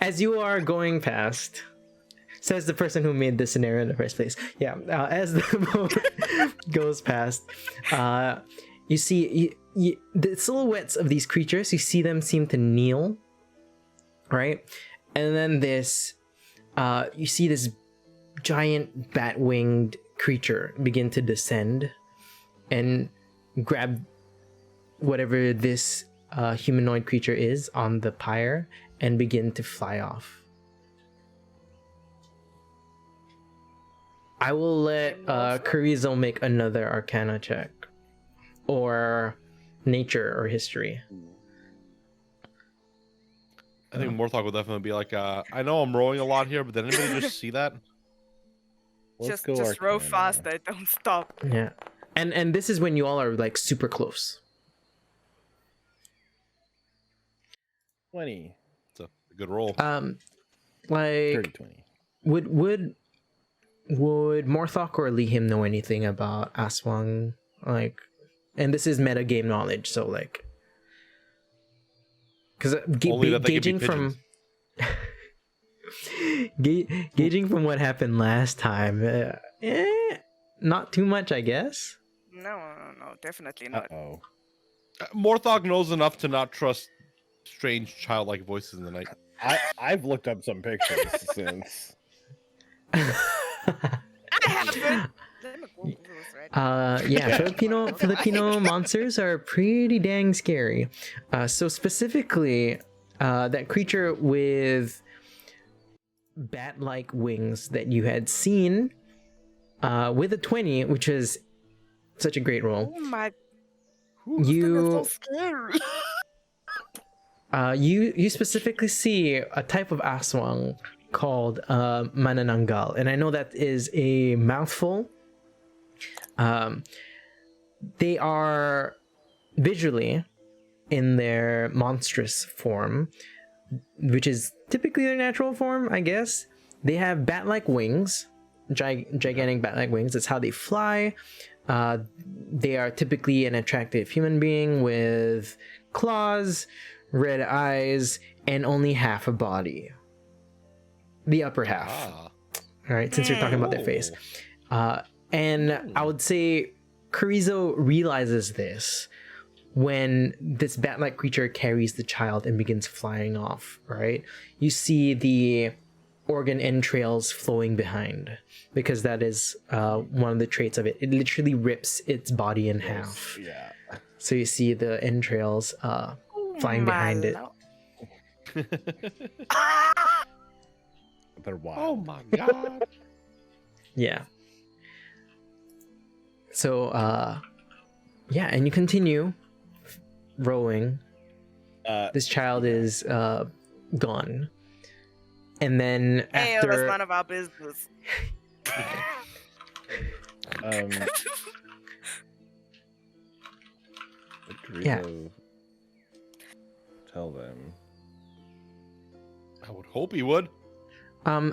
A: As you are going past, says the person who made this scenario in the first place. Yeah, as the boat goes past, you see the silhouettes of these creatures. You see them seem to kneel, right? And then you see this giant bat-winged creature begin to descend and grab whatever this humanoid creature is on the pyre and begin to fly off. I will let Carizo make another Arcana check, or Nature or History.
C: I think Morthog will definitely be like, I know I'm rowing a lot here, but did anybody just see that?
D: Let's
B: Just row
D: Arcana.
B: faster, don't stop.
A: Yeah, and this is when you all are like super close.
D: 20.
C: It's a good roll.
A: Like
D: 30, 20.
A: would Morthok or Lihim know anything about Aswang? Like, and this is meta game knowledge, so like, because
C: Only that they could be
A: gauging from
C: pigeons.
A: gauging from what happened last time, not too much, I guess.
B: No, definitely not.
D: Uh-oh.
C: Morthog knows enough to not trust strange childlike voices in the night.
D: I've looked up some pictures since.
B: I haven't. Let me Google this, right?
A: Yeah, Filipino monsters are pretty dang scary. So specifically, that creature with bat-like wings that you had seen with a 20, which is such a great roll.
B: Oh my!
A: You
B: This thing is so scary.
A: you specifically see a type of aswang called manananggal, and I know that is a mouthful. They are visually in their monstrous form, which is typically their natural form, I guess. They have bat-like wings, gigantic bat-like wings. That's how they fly. They are typically an attractive human being with claws, red eyes, and only half a body. The upper half. All right, since you're talking about their face. And I would say Carizo realizes this when this bat-like creature carries the child and begins flying off, right? You see the organ entrails flowing behind, because that is one of the traits of it. It literally rips its body in half.
D: Yeah.
A: So you see the entrails flying behind it.
D: They're wild.
C: Oh my god.
A: Yeah. So, yeah, and you continue rowing. This child is gone. And then
B: Hey,
A: after...
B: that's none of our business.
A: Yeah.
D: Tell them.
C: I would hope he would.
A: I
D: mean,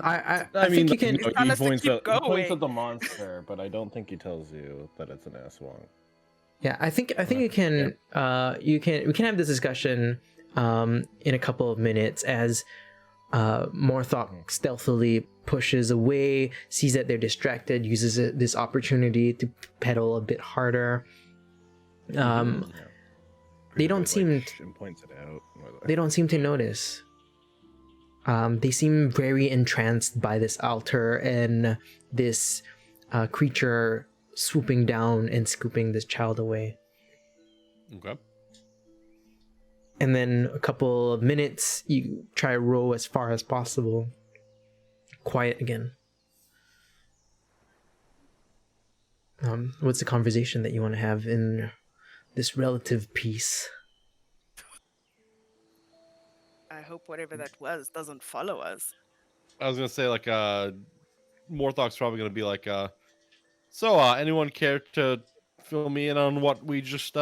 A: think you can...
D: he
B: honestly
D: points
B: keep
D: at the
B: going.
D: monster, but I don't think he tells you that it's an aswang.
A: Yeah, I think you can we can have this discussion in a couple of minutes as Morthok stealthily pushes away, sees that they're distracted, uses this opportunity to pedal a bit harder. They don't seem
D: and points it out.
A: they don't seem to notice. They seem very entranced by this altar and this creature swooping down and scooping this child away.
C: Okay.
A: And then a couple of minutes, you try to row as far as possible. Quiet again. What's the conversation that you want to have in this relative peace?
B: I hope whatever that was doesn't follow us.
C: I was gonna say like Morthok's probably gonna be like so anyone care to fill me in on what we just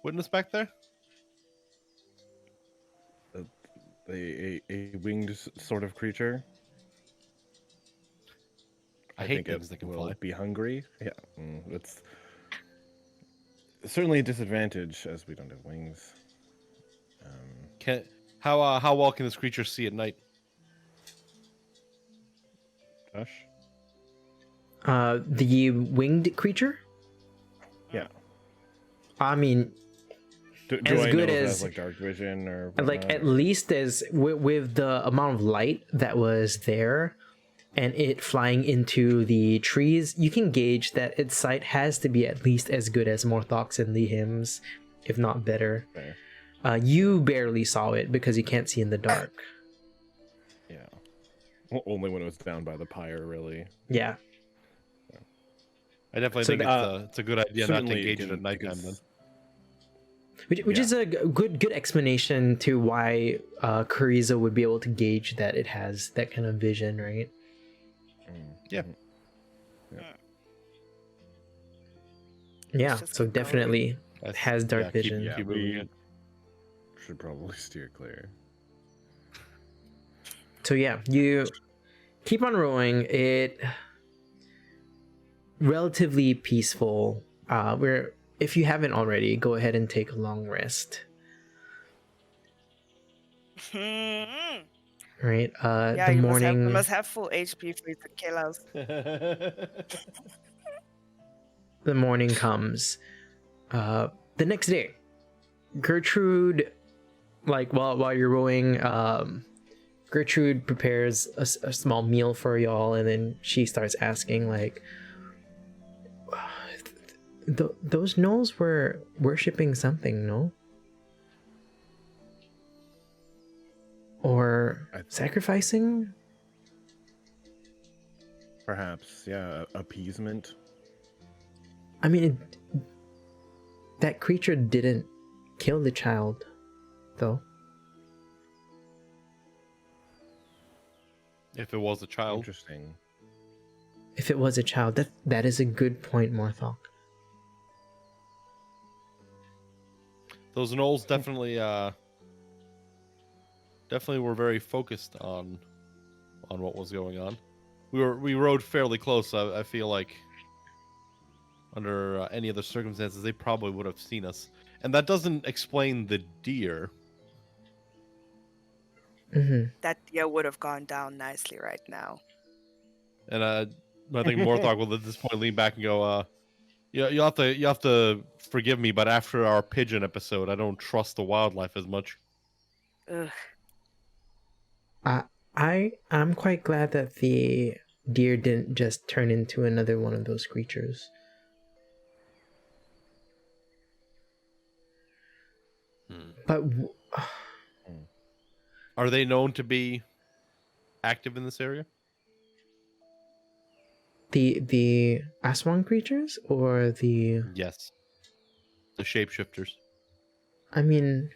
C: witnessed back there?
D: A winged sort of creature.
C: I hate
D: think
C: things
D: it
C: that can
D: will
C: fly.
D: be hungry. Yeah, it's certainly a disadvantage as we don't have wings.
C: How well can this creature see at night?
D: Josh?
A: The winged creature?
D: Yeah.
A: I mean,
D: Do
A: as
D: I
A: good
D: know if it
A: as
D: has, like dark vision or
A: like
D: whatnot?
A: at least as with the amount of light that was there and it flying into the trees, you can gauge that its sight has to be at least as good as Morthok's and Lihim's, if not better.
D: Fair.
A: You barely saw it because you can't see in the dark.
D: Yeah. Well, only when it was down by the pyre, really.
A: Yeah.
C: I definitely
A: So
C: think it's a good idea not to
D: certainly
C: engage it at
D: didn't,
C: nighttime
D: because-
C: then.
A: Which is a good explanation to why Karizo would be able to gauge that it has that kind of vision, right?
C: Yeah.
A: Yeah,
B: just
A: so
B: keep going.
A: definitely has dark
C: keep-
A: vision.
D: Yeah,
C: keep moving
D: we
C: it.
D: should probably steer clear.
A: So yeah, you keep on rowing. It relatively peaceful. Where if you haven't already, go ahead and take a long rest.
B: Mhm.
A: Right.
B: Yeah,
A: The
B: you
A: morning.
B: must have full HP for you to kill us.
A: The morning comes. The next day, Gertrude, like while you're rowing, Gertrude prepares a small meal for y'all, and then she starts asking like, those gnolls were worshipping something, no? Or sacrificing?
D: Perhaps, yeah, appeasement.
A: I mean, that creature didn't kill the child, though.
C: If it was a child.
D: Interesting.
A: If it was a child, that is a good point, Morthok.
C: Those gnolls definitely were very focused on what was going on. We rode fairly close. I feel like under any other circumstances they probably would have seen us, and that doesn't explain the deer.
A: Mm-hmm.
B: That deer would have gone down nicely right now.
C: And I think Morthog will at this point lean back and go, you have to forgive me, but after our pigeon episode, I don't trust the wildlife as much.
B: Ugh.
A: I'm quite glad that the deer didn't just turn into another one of those creatures. But
C: Are they known to be active in this area?
A: the Aswang creatures or the...
C: Yes. The shapeshifters.
A: I mean,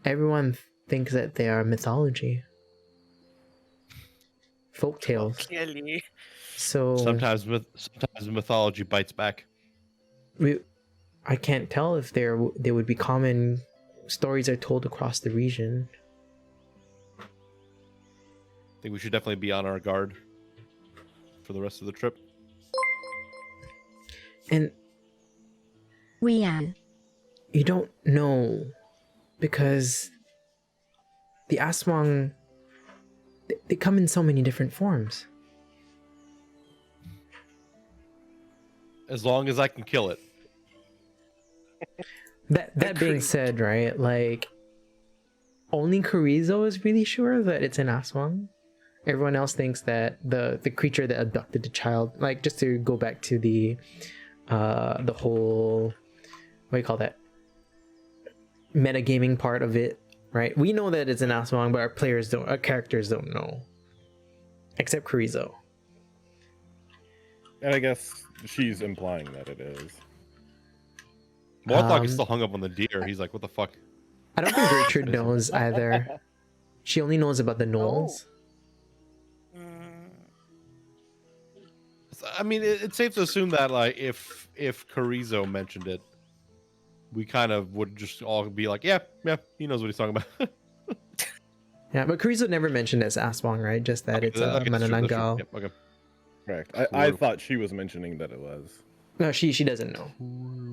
A: everyone thinks that they are mythology. Folk tales.
B: Clearly.
A: So
C: Sometimes mythology bites back.
A: I can't tell if they would be common stories are told across the region.
C: I think we should definitely be on our guard for the rest of the trip.
A: And
E: We are.
A: you don't know because the Aswang, they come in so many different forms.
C: As long as I can kill it.
A: That being said, right, like only Karizo is really sure that it's an Aswang. Everyone else thinks that the creature that abducted the child, like just to go back to the whole, what do you call that, metagaming part of it, right? We know that it's an Aswang, but our characters don't know, except Karizo.
D: And I guess she's implying that it is.
C: Morthog is still hung up on the deer. He's like, what the fuck?
A: I don't think Gertrude knows either. She only knows about the gnolls.
B: Mm.
C: I mean, it's safe to assume that like if Karizo mentioned it, we kind of would just all be like, yeah, he knows what he's talking about.
A: Yeah, but Karizo never mentioned as Aswang, right? Just that it's a
C: that's true, that's true.
A: Manananggal.
C: Yep, okay.
D: Correct. I thought she was mentioning that it was.
A: No, she doesn't know,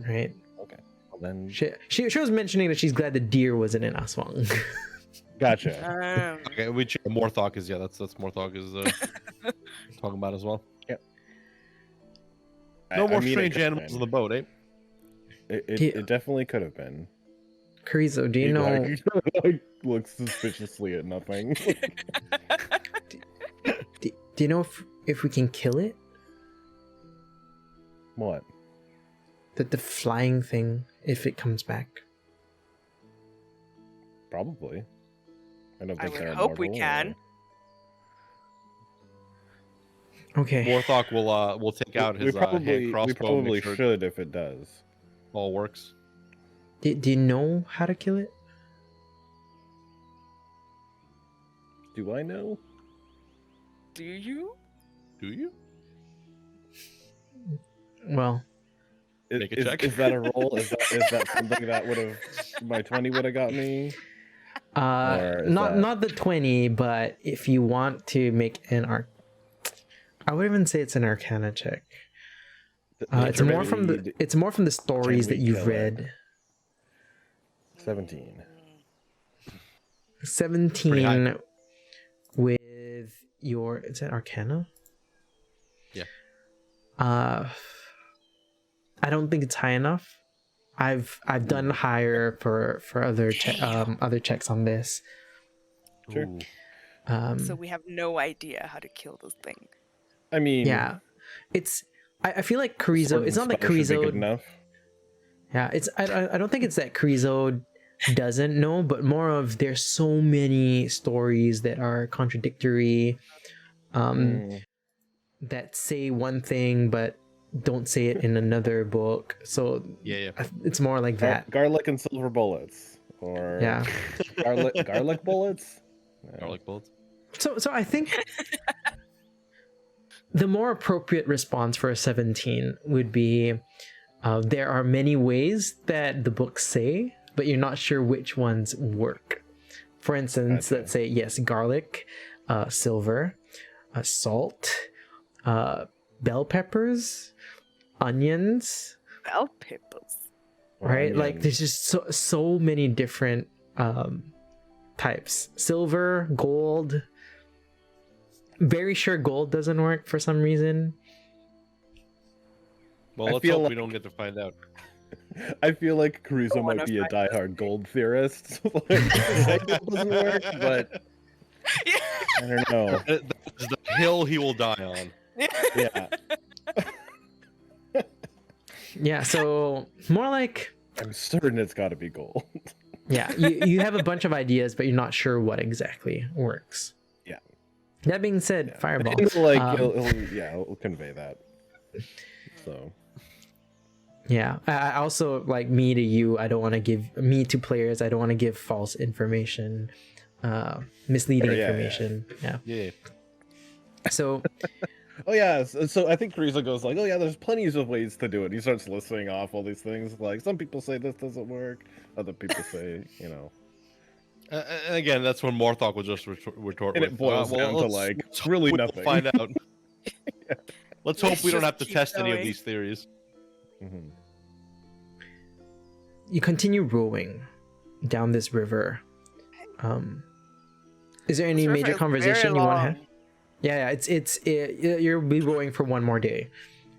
A: right?
D: Okay. Well, then.
A: She was mentioning that she's glad the deer wasn't in Aswang.
D: Gotcha.
C: Okay, we check Morthog is that's Morthog is talking about as well.
D: Yep.
C: No
D: I
C: more
D: mean,
C: strange animals on the boat, eh?
D: It definitely could have been.
A: Karizo, do you know?
D: Like, looks suspiciously at nothing.
A: Do you know if we can kill it?
D: What?
A: The flying thing, if it comes back.
D: Probably. I don't
B: I
D: think
B: would
D: they're
B: hope we
D: immortal,
B: can.
A: Okay.
C: Warthog will take out his hand crossbow.
D: We probably
C: make sure it
D: should if it does.
C: all works.
A: Do you know how to kill it?
D: Do I know?
B: Do you?
C: Do you?
A: Well,
C: Make a check.
D: Is that a roll? Is that something that would have my 20 would have got me? Or is that-
A: not the 20, but if you want to make an I would even say it's an Arcana check. It's more from the stories that you've read.
D: 17.
A: 17 with your, is that Arcana?
C: Yeah.
A: I don't think it's high enough. I've done higher for other other checks on this.
D: Sure.
C: Ooh.
B: So we have no idea how to kill this thing.
D: I mean,
A: Yeah, it's. I feel like Carrizo.
D: sword
A: It's
D: and
A: not that
D: spell should be good
A: Carrizo.
D: enough.
A: Yeah, it's. I don't think it's that Carrizo doesn't know, but more of there's so many stories that are contradictory, that say one thing but don't say it in another book. So
C: Yeah.
A: it's more like that.
D: Garlic and silver bullets, or
A: Yeah.
D: garlic bullets.
C: Garlic bullets.
A: So I think the more appropriate response for a 17 would be there are many ways that the books say, but you're not sure which ones work. For instance,
D: Okay.
A: let's say, yes, garlic, silver, salt, bell peppers, onions,
B: Bell peppers.
A: right? Like
D: Onions.
A: there's just so many different types. Silver, gold. Very sure gold doesn't work for some reason.
C: Well,
D: I
C: let's
D: feel
C: hope
D: like-
C: we don't get to find out.
D: I feel like Carrizo
B: Don't
D: might
B: wanna
D: be a
B: fight.
D: diehard gold theorist. Like, it doesn't work, but I don't know.
C: That's the hill he will die on.
D: Yeah,
A: Yeah, so more like,
D: I'm certain it's got to be gold.
A: yeah, you have a bunch of ideas, but you're not sure what exactly works.
D: Yeah.
A: That being said,
D: Yeah.
A: fireball.
D: He'll, like
A: Um,
D: he'll convey that. So
A: Yeah, I also, like, me to you, I don't want to give, me to players, I don't want to give false information, misleading
D: Yeah, yeah.
A: information. Yeah.
C: Yeah.
A: So,
D: oh yeah, so I think Carrizo goes like, oh yeah, there's plenty of ways to do it. He starts listing off all these things. Like some people say this doesn't work, other people say, you know.
C: And again, that's when Morthok will just retort
D: And
C: with,
D: it boils down to
C: let's-
D: like
C: let's hope
D: really
C: we'll
D: nothing.
C: Find out. Let's hope
B: Let's
C: we don't
B: just
C: have to
B: keep
C: test any of
B: going.
C: these theories.
D: Mhm.
A: you continue rowing down this river. Is there any
B: This river
A: major
B: is
A: conversation
B: very
A: you want to
B: long.
A: have? Yeah, you'll be rowing for one more day,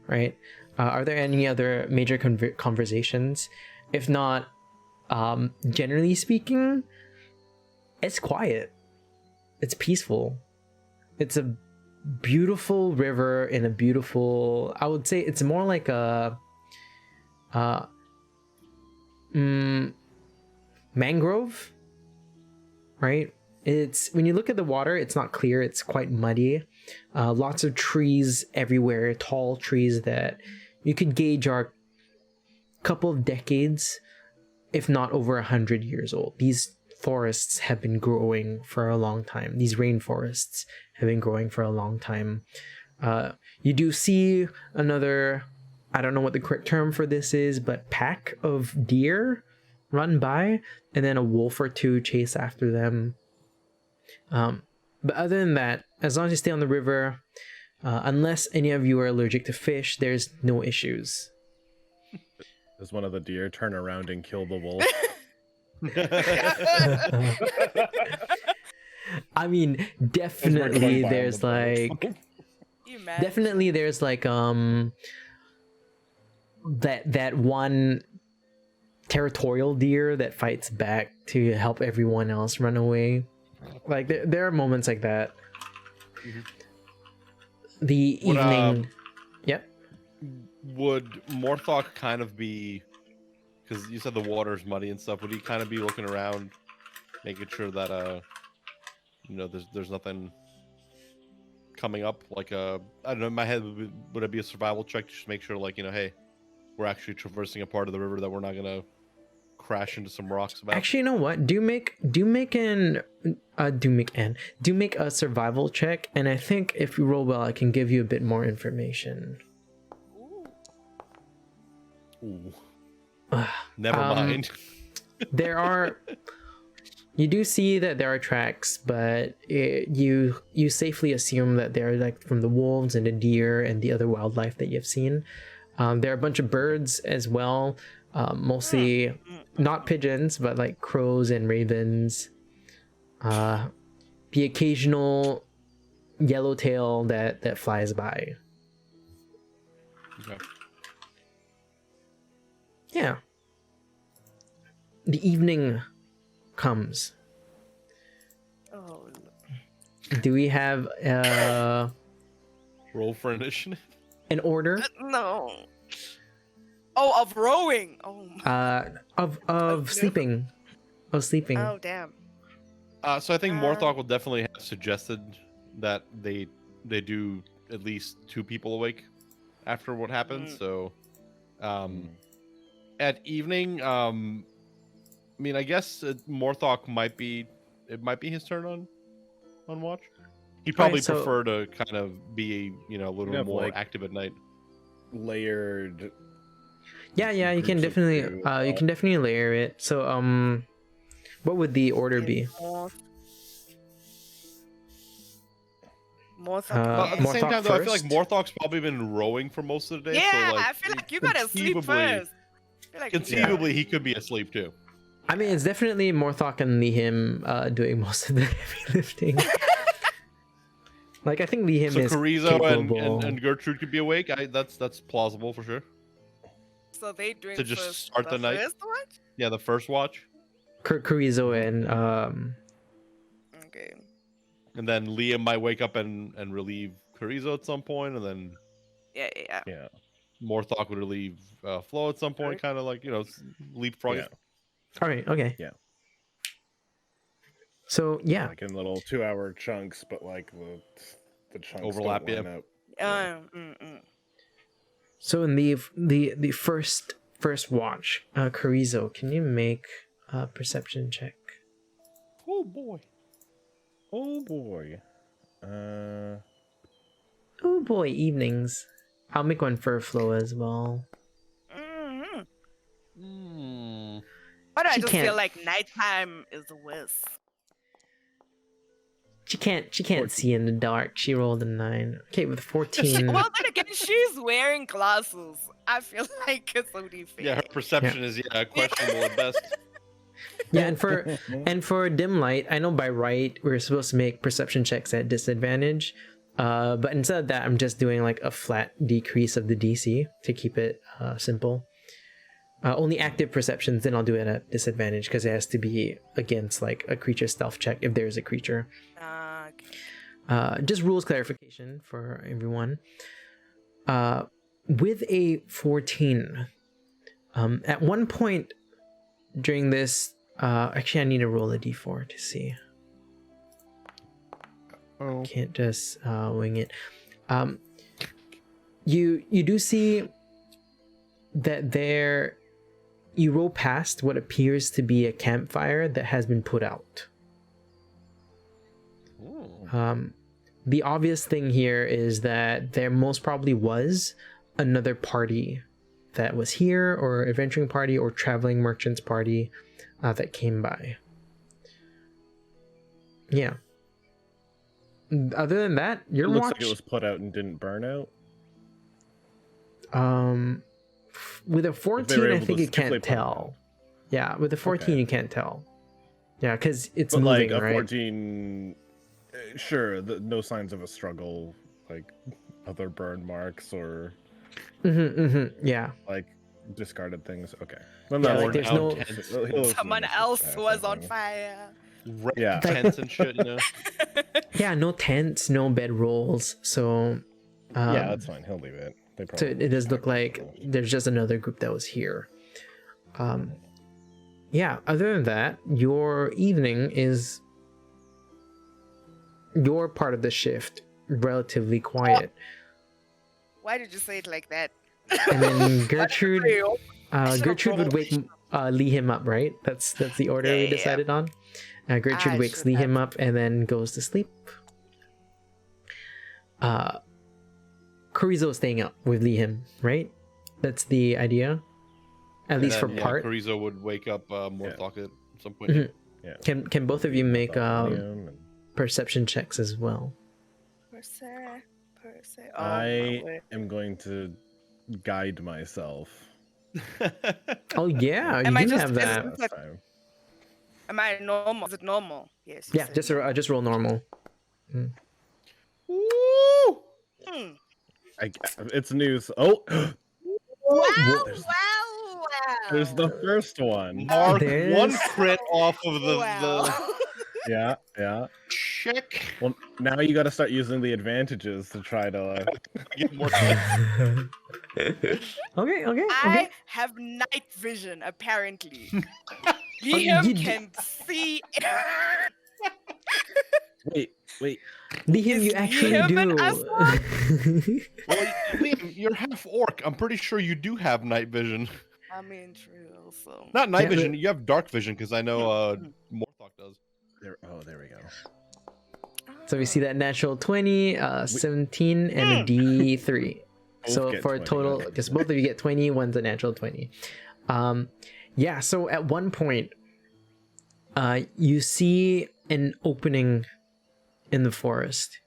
A: right? Are there any other major conversations? If not, generally speaking, it's quiet. It's peaceful. It's a beautiful river in a beautiful, I would say it's more like a mangrove, right? It's, when you look at the water, it's not clear, it's quite muddy. Lots of trees everywhere, tall trees that you could gauge are a couple of decades, if not over 100 years old. These forests have been growing for a long time. These rainforests have been growing for a long time. You do see another, I don't know what the correct term for this is, but pack of deer run by, and then a wolf or two chase after them. But other than that, as long as you stay on the river, unless any of you are allergic to fish, there's no issues.
D: Does one of the deer turn around and kill the wolf?
A: I mean,
D: As we're
A: definitely
D: going by on
A: there's
D: the boat.
A: like,
B: You imagine?
A: definitely there's like that one territorial deer that fights back to help everyone else run away. Like there are moments like that. The
C: Would,
A: evening. Yep.
C: Would Morthok kind of be, because you said the water's muddy and stuff, would he kind of be looking around, making sure that there's nothing coming up? Like I don't know. In my head, would it be a survival check to just make sure, like, hey, we're actually traversing a part of the river that we're not gonna crash into some rocks about?
A: Actually, you know what? Do make a survival check, and I think if you roll well, I can give you a bit more information.
C: Ooh. Never mind.
A: You do see that there are tracks, but you safely assume that they're like from the wolves and the deer and the other wildlife that you've seen. There are a bunch of birds as well, mostly not pigeons, but like crows and ravens. The occasional yellowtail that flies by.
C: Okay.
A: Yeah. The evening comes.
B: Oh,
A: Do we have
C: Roll for initiative.
A: an order
B: no. Oh, of rowing. Oh.
A: of sleeping? Of sleeping.
B: Oh, damn.
C: So I think Morthok will definitely have suggested that they do at least 2 people awake after what happened. So, at evening, I mean, I guess Morthok might be his turn on watch. He'd probably
A: so-
C: prefer to kind of be a little
D: have,
C: more
D: like,
C: active at night.
D: Layered.
A: Yeah, you can
D: groups of
A: definitely
D: two,
A: you can definitely layer it. So what would the order be?
B: More
C: But at the same
A: Morthok
C: time, though, I feel like
A: first?
C: Morthok's probably been rowing for most of the day.
B: Yeah,
C: so, like,
B: I feel like you gotta sleep
C: conceivably-
B: first. I feel like
C: Conceivably, he could be asleep too.
A: I mean, it's definitely Morthok and Lihim doing most of the heavy lifting. Like, I think Lihim
C: So
A: is
C: Carrizo
A: capable.
C: and Gertrude could be awake. That's plausible for sure.
B: So they doing
C: To just
B: first,
C: start the night?
B: first one?
C: Yeah, the first watch,
A: Carrizo and
B: Okay.
C: and then Liam might wake up and relieve Carrizo at some point, and then
B: Yeah.
D: Yeah.
C: Morthok would relieve Flo at some point, kind of like leapfrog.
D: Yeah.
A: all right, okay.
D: Yeah.
A: So yeah,
D: Like in little 2-hour chunks, but like the chunks
C: Overlap,
D: don't
C: yeah.
D: line up.
A: so in the first watch, Carrizo, can you make a perception check?
C: Oh boy.
D: Oh boy.
A: Oh boy, evenings. I'll make one for Flo as well.
B: But I
A: She
B: just
A: can't-
B: feel like nighttime is the worst.
A: She can't see in the dark. She rolled a 9. Okay, with 14.
B: Well, then again, she's wearing glasses. I feel like it's only fair.
C: Yeah, her perception is questionable at best.
A: Yeah, and for dim light, I know by right we're supposed to make perception checks at disadvantage. But instead of that, I'm just doing like a flat decrease of the DC to keep it simple. Only active perceptions, then I'll do it at disadvantage because it has to be against like a creature stealth check if there's a creature.
B: Okay.
A: Just rules clarification for everyone. With a 14, at one point during this, actually I need to roll a d4 to see.
C: Oh.
A: Can't just wing it. You do see that you roll past what appears to be a campfire that has been put out. The obvious thing here is that there most probably was another party that was here, or adventuring party or traveling merchants party that came by. Yeah. Other than that, your
D: It looks
A: watch
D: like it was put out and didn't burn out.
A: with a
D: were
A: 14 I
D: able
A: think
D: to
A: you can't
D: safely put it
A: tell. Yeah, with a 14
D: Okay.
A: you can't tell. Yeah, because it's
D: But
A: moving,
D: like a
A: right?
D: 14, sure, no signs of a struggle, like other burn marks or
A: Yeah.
D: like discarded things. Okay. Well,
A: Yeah,
D: no,
A: like there's no-
B: Someone else was on fire.
C: Red
D: Yeah.
C: tents and shit,
A: Yeah, no tents, no bed rolls. So
D: yeah, that's fine. He'll leave it. They
A: so
D: probably
A: it does look like
D: packed
A: there's just another group that was here. Yeah, other than that, your evening is your part of the shift relatively quiet.
B: Why did you say it like that?
A: And then Gertrude,
B: should've
A: Gertrude would wake
B: rolled.
A: Lee him up, right? That's the order we
B: Yeah.
A: decided on. Gertrude
B: I
A: wakes
B: should
A: Lee him
B: have.
A: up and then goes to sleep. Chorizo is staying up with Lee him, right? That's the idea, at least for part.
C: Chorizo would wake up Morthok at some point.
A: Mhm.
D: Yeah.
A: Can both of you make
D: Liam and-
A: perception checks as well?
B: Per se. Oh,
D: I
B: my word.
D: am going to guide myself.
A: Oh yeah, you
B: Am I
A: do
B: just-
A: have
B: is it-
A: that.
D: Last time.
B: Am I normal? Is it normal? Yes. you
A: Yeah,
B: said
A: just
B: normal.
A: just roll normal.
C: Woo!
B: Hmm.
D: It's news. Oh,
B: Wow!
D: There's-
B: Wow!
D: there's the first one.
C: Mark
A: There's-
C: one crit off of the
B: Wow.
D: Yeah.
C: check.
D: Well, now you got to start using the advantages to try to.
C: Get more
A: Okay.
B: I have night vision, apparently.
A: you
B: Liam
A: d-
B: can see.
D: Wait.
A: Liam, you
B: Is
A: actually
B: Liam an
A: do.
C: Well, Liam, you're half orc. I'm pretty sure you do have night vision.
B: I mean, true. Also.
C: Not night
A: Yeah,
C: vision.
A: but-
C: You have dark vision because I know Morthok does.
D: There we go.
A: So we see that natural 20, 17, and a D3.
D: Both
A: So
D: get
A: for a
D: 20,
A: total,
D: okay.
A: because both of you get 20, one's a natural 20. Yeah, so at one point, you see an opening in the forest.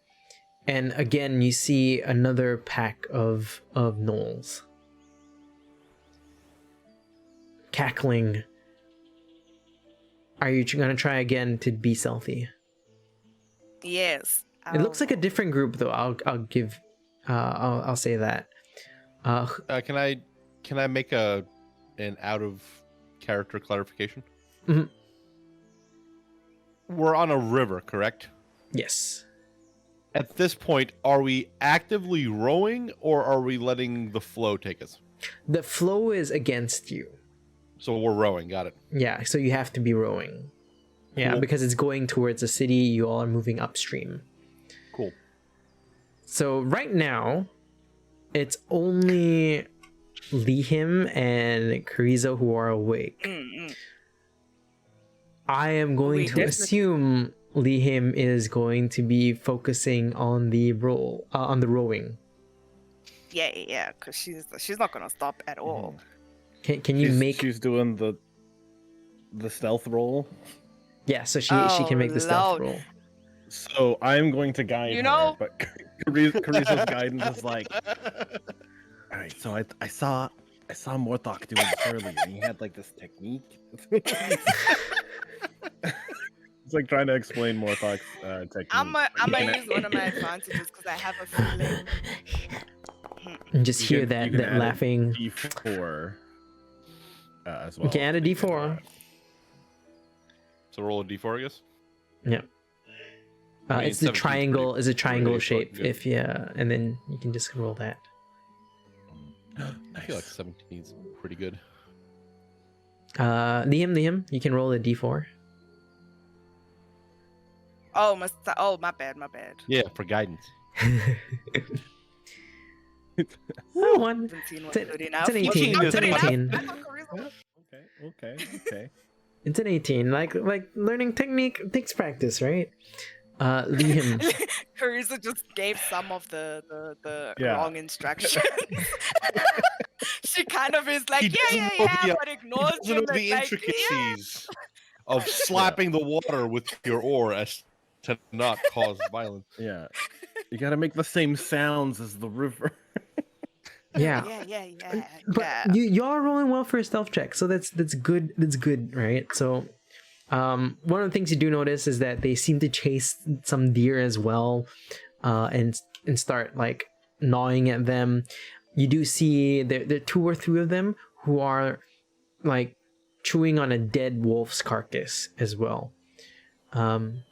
A: And again, you see another pack of gnolls. Cackling. Are you going to try again to be stealthy?
B: Yes.
A: It looks like a different group, though. I'll say that.
C: Can I make an out of character clarification?
A: Mhm.
C: We're on a river, correct?
A: Yes.
C: At this point, are we actively rowing or are we letting the flow take us?
A: The flow is against you.
C: So we're rowing. Got it.
A: Yeah, so you have to be rowing. Yeah,
C: Cool.
A: because it's going towards the city. You all are moving upstream.
C: Cool.
A: So right now, it's only Lihim and Chorizo who are awake.
B: Mm-mm.
A: I am going
B: We
A: to
B: definitely-
A: assume Lihim is going to be focusing on the rowing.
B: Yeah, because she's not gonna stop at all.
A: Can you make?
D: She's doing the stealth roll.
A: Yeah, so she can make the
B: Oh,
A: stealth
B: Lord.
A: roll.
D: So I'm going to guide
B: You
D: her,
B: know-
D: but Carizo's guidance is like, all right. So I saw Morthok doing this earlier, and he had like this technique. It's like trying to explain Morthok's technique.
B: I'm gonna
D: You can-
B: use one of my advantages because I have a feeling.
A: And just
D: You
A: hear
D: can-
A: that
D: you can add a
A: laughing.
D: D4 as well.
A: You can add a D4.
C: So roll a d4, I guess.
A: Yeah.
C: I mean,
A: It's the
C: 17 's
A: triangle.
C: pretty-
A: Is a triangle
C: pretty fucking
A: shape.
C: good.
A: If and then you can just roll that.
C: I feel like 17 is pretty good.
A: Liam, you can roll a D4.
B: Oh my bad.
C: Yeah, for guidance.
A: Oh, one.
B: 17 was
A: It's
B: good
A: an
B: enough.
A: 18.
C: It's
A: It's an
C: an
A: 18.
B: I thought Carissa-
D: Okay.
A: It's an 18. Like learning technique takes practice, right? Liam.
B: Carissa just gave some of the
D: Yeah.
B: wrong instructions. She kind of is like,
C: He
B: yeah,
C: doesn't know the-
B: but ignores
C: Doesn't know
B: him.
C: the
B: and like, yeah.
C: intricacies of slapping the water with your oar as to not cause violence.
D: Yeah. You gotta make the same sounds as the river.
A: Yeah.
B: Yeah.
A: But you are rolling well for a stealth check, so that's good. That's good, right? So, one of the things you do notice is that they seem to chase some deer as well, and start like gnawing at them. You do see there are 2 or 3 of them who are like chewing on a dead wolf's carcass as well.
B: Damn.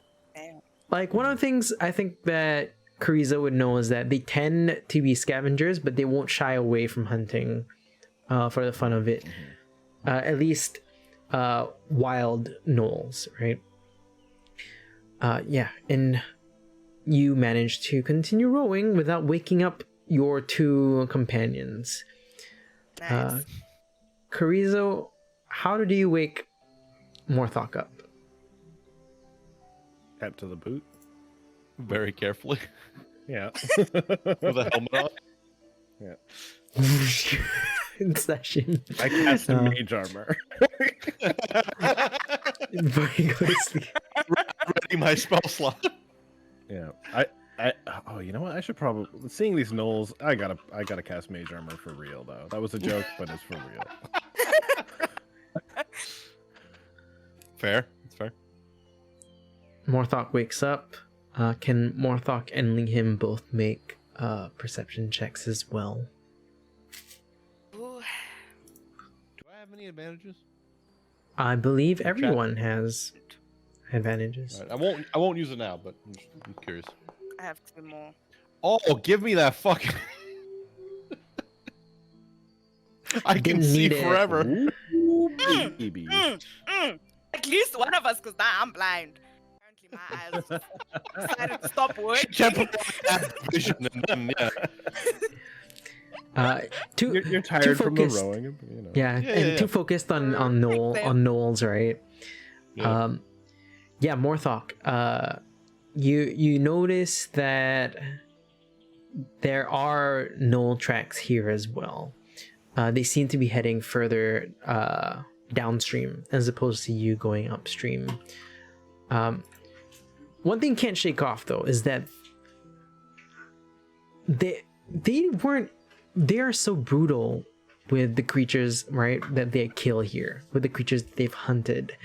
A: Like one of the things I think that Carissa would know is that they tend to be scavengers, but they won't shy away from hunting for the fun of it. At least wild gnolls, right? Yeah, and you manage to continue rowing without waking up your two companions.
B: Nice.
A: Carrizo, how do you wake Morthok up?
D: Tap to the boot.
C: Very carefully.
D: Yeah.
C: With a helmet on.
D: Yeah.
A: Slash him.
D: I cast a mage armor.
A: Before you go to sleep.
C: Ready my spell slot.
D: Yeah. Oh, you know what? I should probably, seeing these gnolls, I gotta cast mage armor for real though. That was a joke, but it's for real.
C: Fair. It's fair.
A: Morthok wakes up. Can Morthok and Lihim both make perception checks as well?
B: Ooh.
C: Do I have any advantages?
A: I believe everyone has advantages.
C: All right, I won't use it now, but I'm curious.
B: I have 2 more.
C: Oh, give me that fucking. I can
A: Didn't
C: see
A: need it.
C: forever.
D: Baby.
B: At least one of us, because now I'm blind. Apparently my eyes just decided to stop working.
C: Temporary vision, and then
D: You're tired from the rowing. You know.
A: Yeah, too focused on Knowles, right?
C: Yeah.
A: Morthok. You notice that there are Knoll tracks here as well. They seem to be heading further downstream as opposed to you going upstream. One thing you can't shake off though is that they are so brutal with the creatures, right, that they kill here, with the creatures that they've hunted.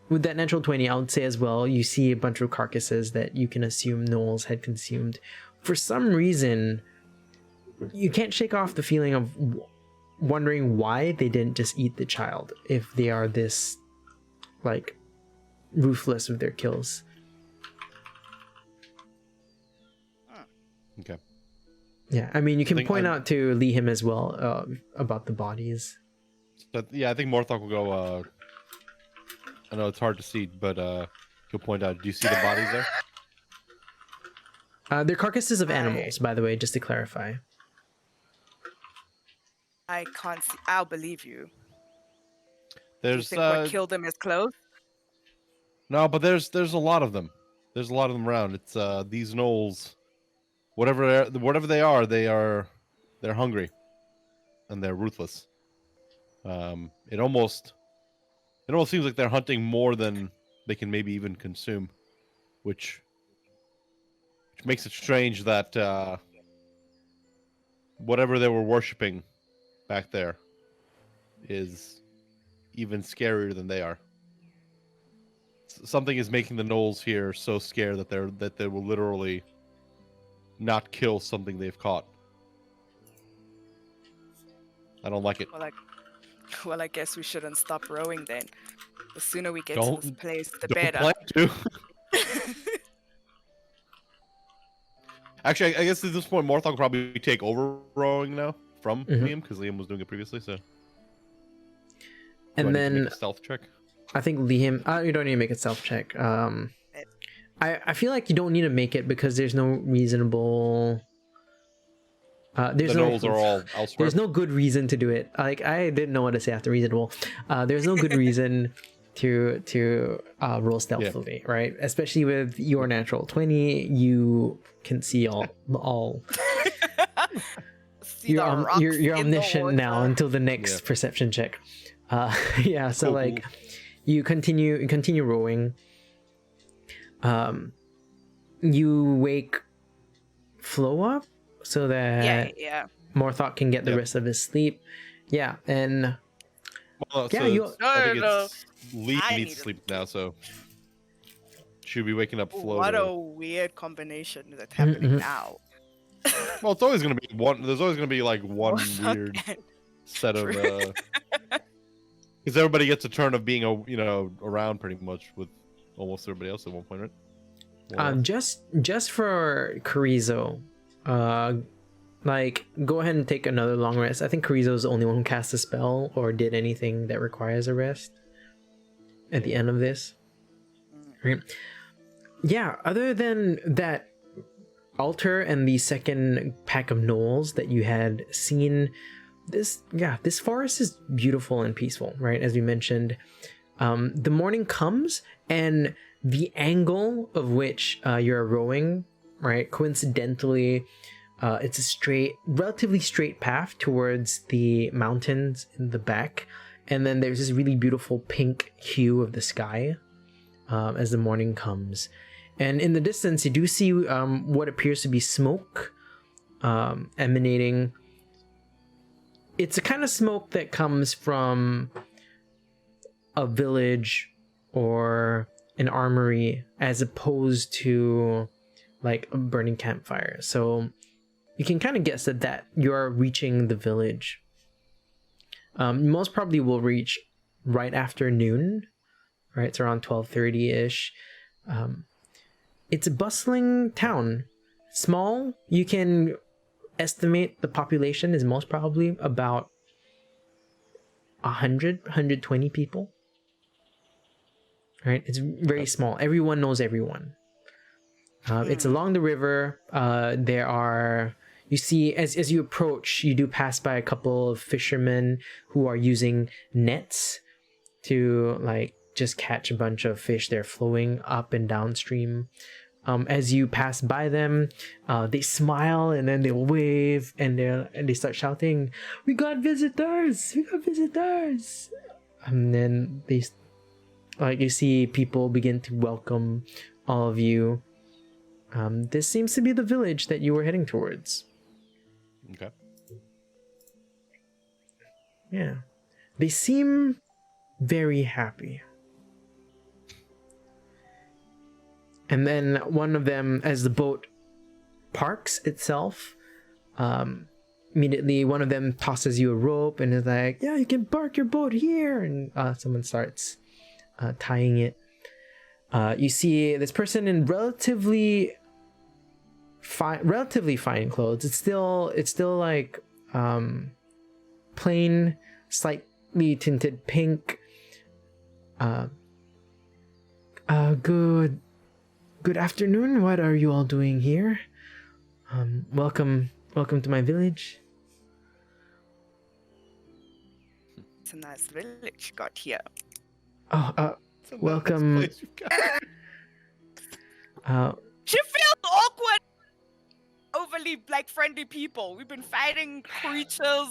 A: With that natural 20, I would say as well, you see a bunch of carcasses that you can assume Knowles had consumed. For some reason, you can't shake off the feeling of wondering why they didn't just eat the child if they are this, like, ruthless with their kills.
C: Okay.
A: Yeah, I mean, you can point out to Lihim as well about the bodies.
C: But yeah, I think Morthok will go. I know it's hard to see, but he'll point out. Do you see the bodies there?
A: They're carcasses of animals, by the way, just to clarify.
B: I can't see. I'll believe you.
C: There's
B: Do you think what killed them is close?
C: no, but there's a lot of them. There's a lot of them around. It's these gnolls, whatever they are, they're hungry, and they're ruthless. It almost seems like they're hunting more than they can maybe even consume, which makes it strange that whatever they were worshipping back there is even scarier than they are. Something is making the gnolls here so scared that they will literally not kill something they've caught. I don't like it.
B: Well, I guess we shouldn't stop rowing then. The sooner we get to this place, the better.
C: Plan to. Actually, I guess at this point, Morthok will probably take over rowing now from Liam, because Liam was doing it previously. So,
A: and then
C: make a stealth check.
A: I think Liam. You don't need to make a stealth check. I feel like you don't need to make it because there's no reasonable. There's
C: the gnolls are all elsewhere.
A: There's no good reason to do it. Like, I didn't know what to say after reasonable. There's no good reason to roll stealthily, right? Especially with your natural 20, you can see all.
B: See
A: you're omniscient now until the next perception check. So like you continue rowing. You wake Flo up so that Morthok can get the rest of his sleep. Yeah, and
C: I think it's Lee needs sleep now, so she'll be waking up Flo.
B: What a weird combination that's happening now.
C: Well, it's always gonna be one. There's always gonna be like one weird set of. Because everybody gets a turn of being around pretty much with almost everybody else at one point, right?
A: Just for Carrizo, like, go ahead and take another long rest. I think Carrizo's the only one who cast a spell or did anything that requires a rest at the end of this. Right. yeah, other than that altar and the second pack of gnolls that you had seen, this forest is beautiful and peaceful, right? As we mentioned, the morning comes, and the angle of which you're rowing, right, coincidentally, it's a relatively straight path towards the mountains in the back, and then there's this really beautiful pink hue of the sky as the morning comes. And in the distance, you do see what appears to be smoke emanating. It's a kind of smoke that comes from a village or an armory, as opposed to like a burning campfire. So you can kind of guess that you're reaching the village. Most probably will reach right after noon, right? It's around 12:30-ish. It's a bustling town. Small. You can estimate the population is most probably about 120 people. Right? It's very small. Everyone knows everyone. It's along the river. There are... You see, as you approach, you do pass by a couple of fishermen who are using nets to like just catch a bunch of fish. They're flowing up and downstream. As you pass by them, they smile and then they'll wave and they start shouting, "We got visitors! We got visitors!" And then you see people begin to welcome all of you. This seems to be the village that you were heading towards.
C: Okay.
A: Yeah. They seem very happy. And then one of them, as the boat parks itself, immediately one of them tosses you a rope and is like, "Yeah, you can park your boat here." And someone starts tying it. You see this person in relatively fine clothes. It's still like plain, slightly tinted pink. Good afternoon. What are you all doing here? Welcome to my village.
B: It's a nice village you got here.
A: Welcome.
B: She feels awkward. Overly like friendly people. We've been fighting creatures,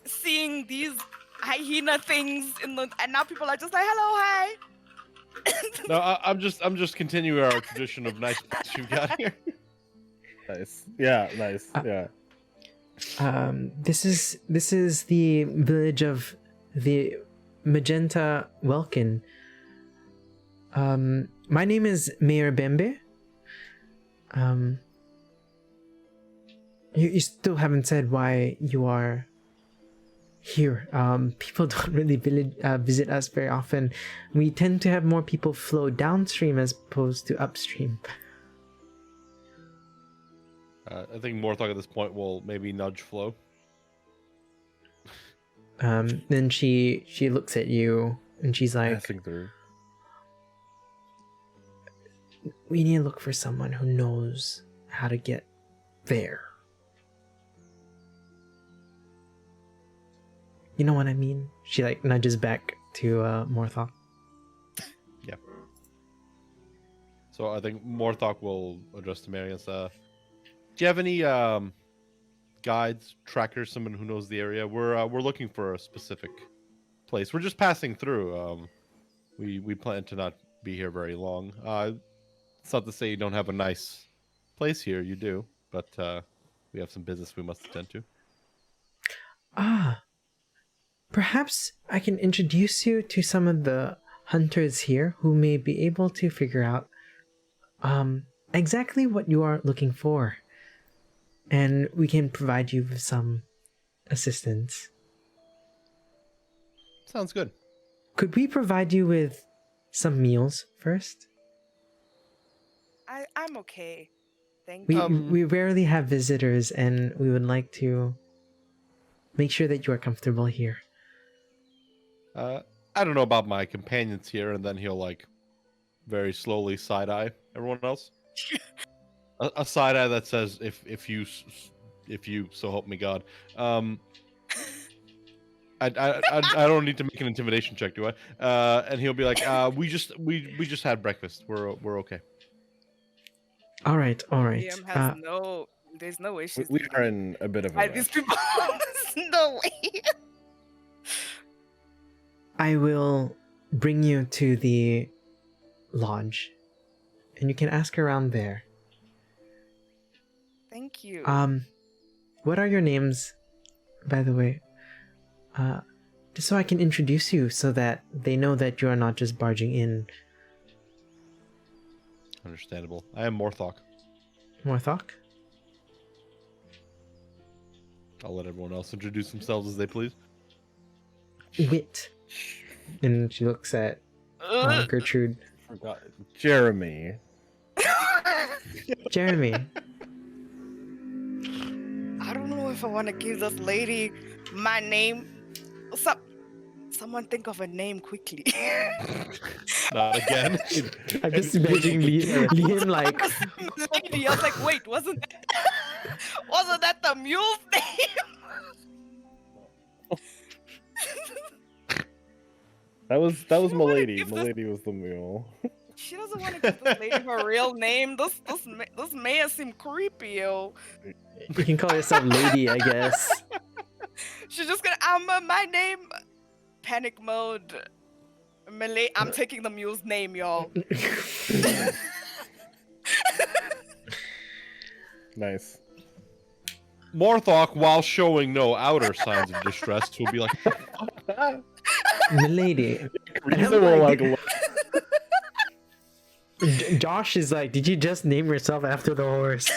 B: seeing these hyena things and now people are just like, "Hello, hi."
C: No, I'm just continuing our tradition of nice things you've got here.
D: Nice. Yeah, nice. Yeah.
A: This is the village of the Magenta Welkin. My name is Mayor Bembe. You still haven't said why you are here. People don't really visit us very often. We tend to have more people flow downstream as opposed to upstream.
C: I think Morthog at this point will maybe nudge Flo.
A: Then she looks at you and she's like,
D: Passing through.
A: "We need to look for someone who knows how to get there. You know what I mean?" She like nudges back to Morthog.
C: Yeah. So I think Morthog will address to Mary and say, "Do you have any guides, trackers, someone who knows the area? We're looking for a specific place. We're just passing through. We plan to not be here very long. It's not to say you don't have a nice place here. You do, but we have some business we must attend to."
A: Perhaps I can introduce you to some of the hunters here who may be able to figure out exactly what you are looking for. And we can provide you with some assistance.
C: Sounds good.
A: Could we provide you with some meals first?
B: I'm okay. Thank
A: We
B: you.
A: we rarely have visitors, and we would like to make sure that you are comfortable here.
C: I don't know about my companions here, and then he'll like very slowly side eye everyone else. A side eye that says, "If you so help me God." I don't need to make an intimidation check, do I? And he'll be like, "We just had breakfast. We're okay."
A: All right.
B: Liam has there's no way she's
D: We are in a bit of a
B: Like, these
D: rush.
B: people, there's no way.
A: I will bring you to the lodge, and you can ask around there.
B: Thank you.
A: What are your names, by the way? Just so I can introduce you, so that they know that you are not just barging in.
C: Understandable. I am Morthok.
A: Morthok?
C: I'll let everyone else introduce themselves as they please.
A: Wit. And she looks at Gertrude.
D: Forgot. Jeremy.
A: Jeremy.
B: I don't know if I want to give this lady my name. Someone think of a name quickly.
C: Not again.
A: I'm just imagining Liam like,
B: Lady, I was like, wait, wasn't that the mule's name?
D: That was
B: She don't wanna
D: Milady.
B: give this-
D: Milady was the mule.
B: She doesn't want to give this lady her real name. This mayor seem creepy, yo.
A: you can call yourself Lady, I guess.
B: She's just gonna. My name. Panic mode. Malay. I'm taking the mule's name, y'all.
D: Nice.
C: Morthok, while showing no outer signs of distress, will be like,
A: Milady.
D: Reasonable, like,
A: Josh is like, did you just name yourself after the horse?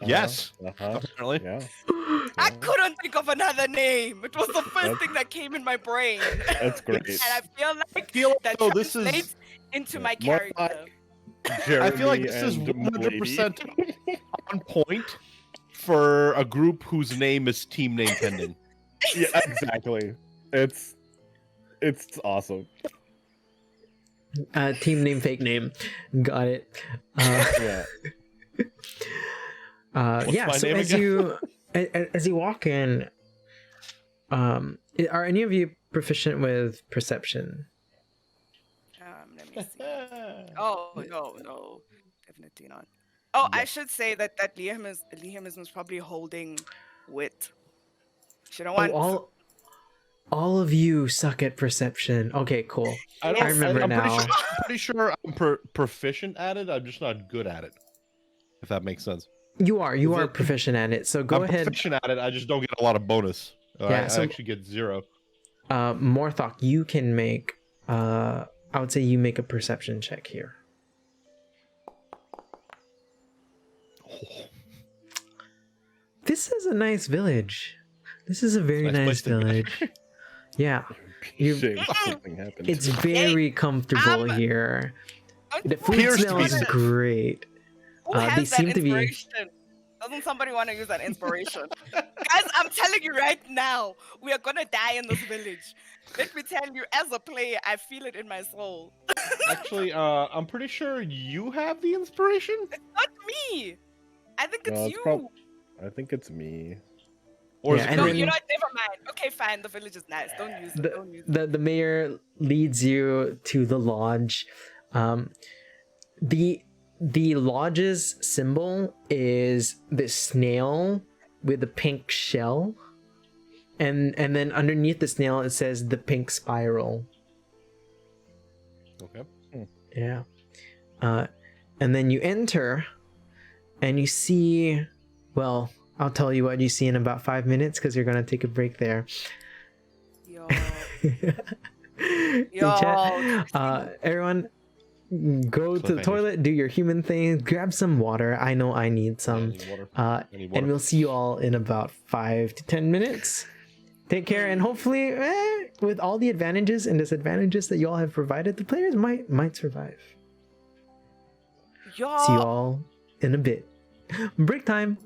C: "Yes,
D: Uh-huh.
C: apparently."
D: Yeah.
B: I couldn't think of another name. It was the first
D: That's-
B: thing that came in my brain.
D: That's great.
B: And I feel like
C: feel
B: that
C: though this is-
B: translates into my
D: More
B: character.
C: I feel like this is
D: Jeremy and
C: 100% on point for a group whose name is team name pending.
D: Yeah, exactly. It's awesome.
A: Team name, fake name. Got it.
D: Yeah.
A: Yeah,
C: my
A: so
C: name
A: as
C: again?
A: as you walk in, are any of you proficient with perception?
B: Let me see. Oh no, definitely not. Oh, I should say that Liam is probably holding wit. She don't want.
A: All of you suck at perception. Okay, cool.
C: I
A: remember
C: I'm
A: now.
C: Pretty sure I'm proficient at it. I'm just not good at it. If that makes sense.
A: You are
C: Is it-
A: proficient at it. So go
C: I'm
A: ahead.
C: proficient at it. I just don't get a lot of bonus.
A: Yeah,
C: I
A: so-
C: actually get 0.
A: Morthok, you can make. I would say you make a perception check here. This is a nice village. This is a very
C: Nice
A: nice
C: place to be.
A: village. Yeah, You-
D: Shame something happened.
A: it's very comfortable here. The food
C: Appears to
A: smells
C: be.
A: great.
B: Who
A: they
B: has that
A: seem to be-
B: inspiration? Doesn't somebody want to use that inspiration? Guys, I'm telling you right now, we are gonna die in this village. Let me tell you, as a player, I feel it in my soul.
C: Actually, I'm pretty sure you have the inspiration.
B: Not me. I think it's
D: No, it's
B: you.
D: I think it's me.
C: Or
A: Yeah,
C: is it
A: and
B: No,
A: then-
B: you know what? Never mind. Okay, fine. The village is nice. Don't use it. Don't use it.
A: The mayor leads you to the lodge. The lodge's symbol is this snail with a pink shell, and then underneath the snail it says the pink spiral.
C: Okay.
A: Yeah. And then you enter, and you see. Well, I'll tell you what you see in about 5 minutes because you're gonna take a break there.
B: Yo.
A: Hey,
B: Yo.
A: chat. Everyone, go to the
C: Cliffhangers.
A: toilet, do your human thing, grab some water. I know I need some.
C: I need water.
A: Uh,
C: I need water.
A: and we'll see you all in about 5 to 10 minutes. Take care, and hopefully, with all the advantages and disadvantages that you all have provided, the players might survive.
B: Yo.
A: See you all in a bit. Break time.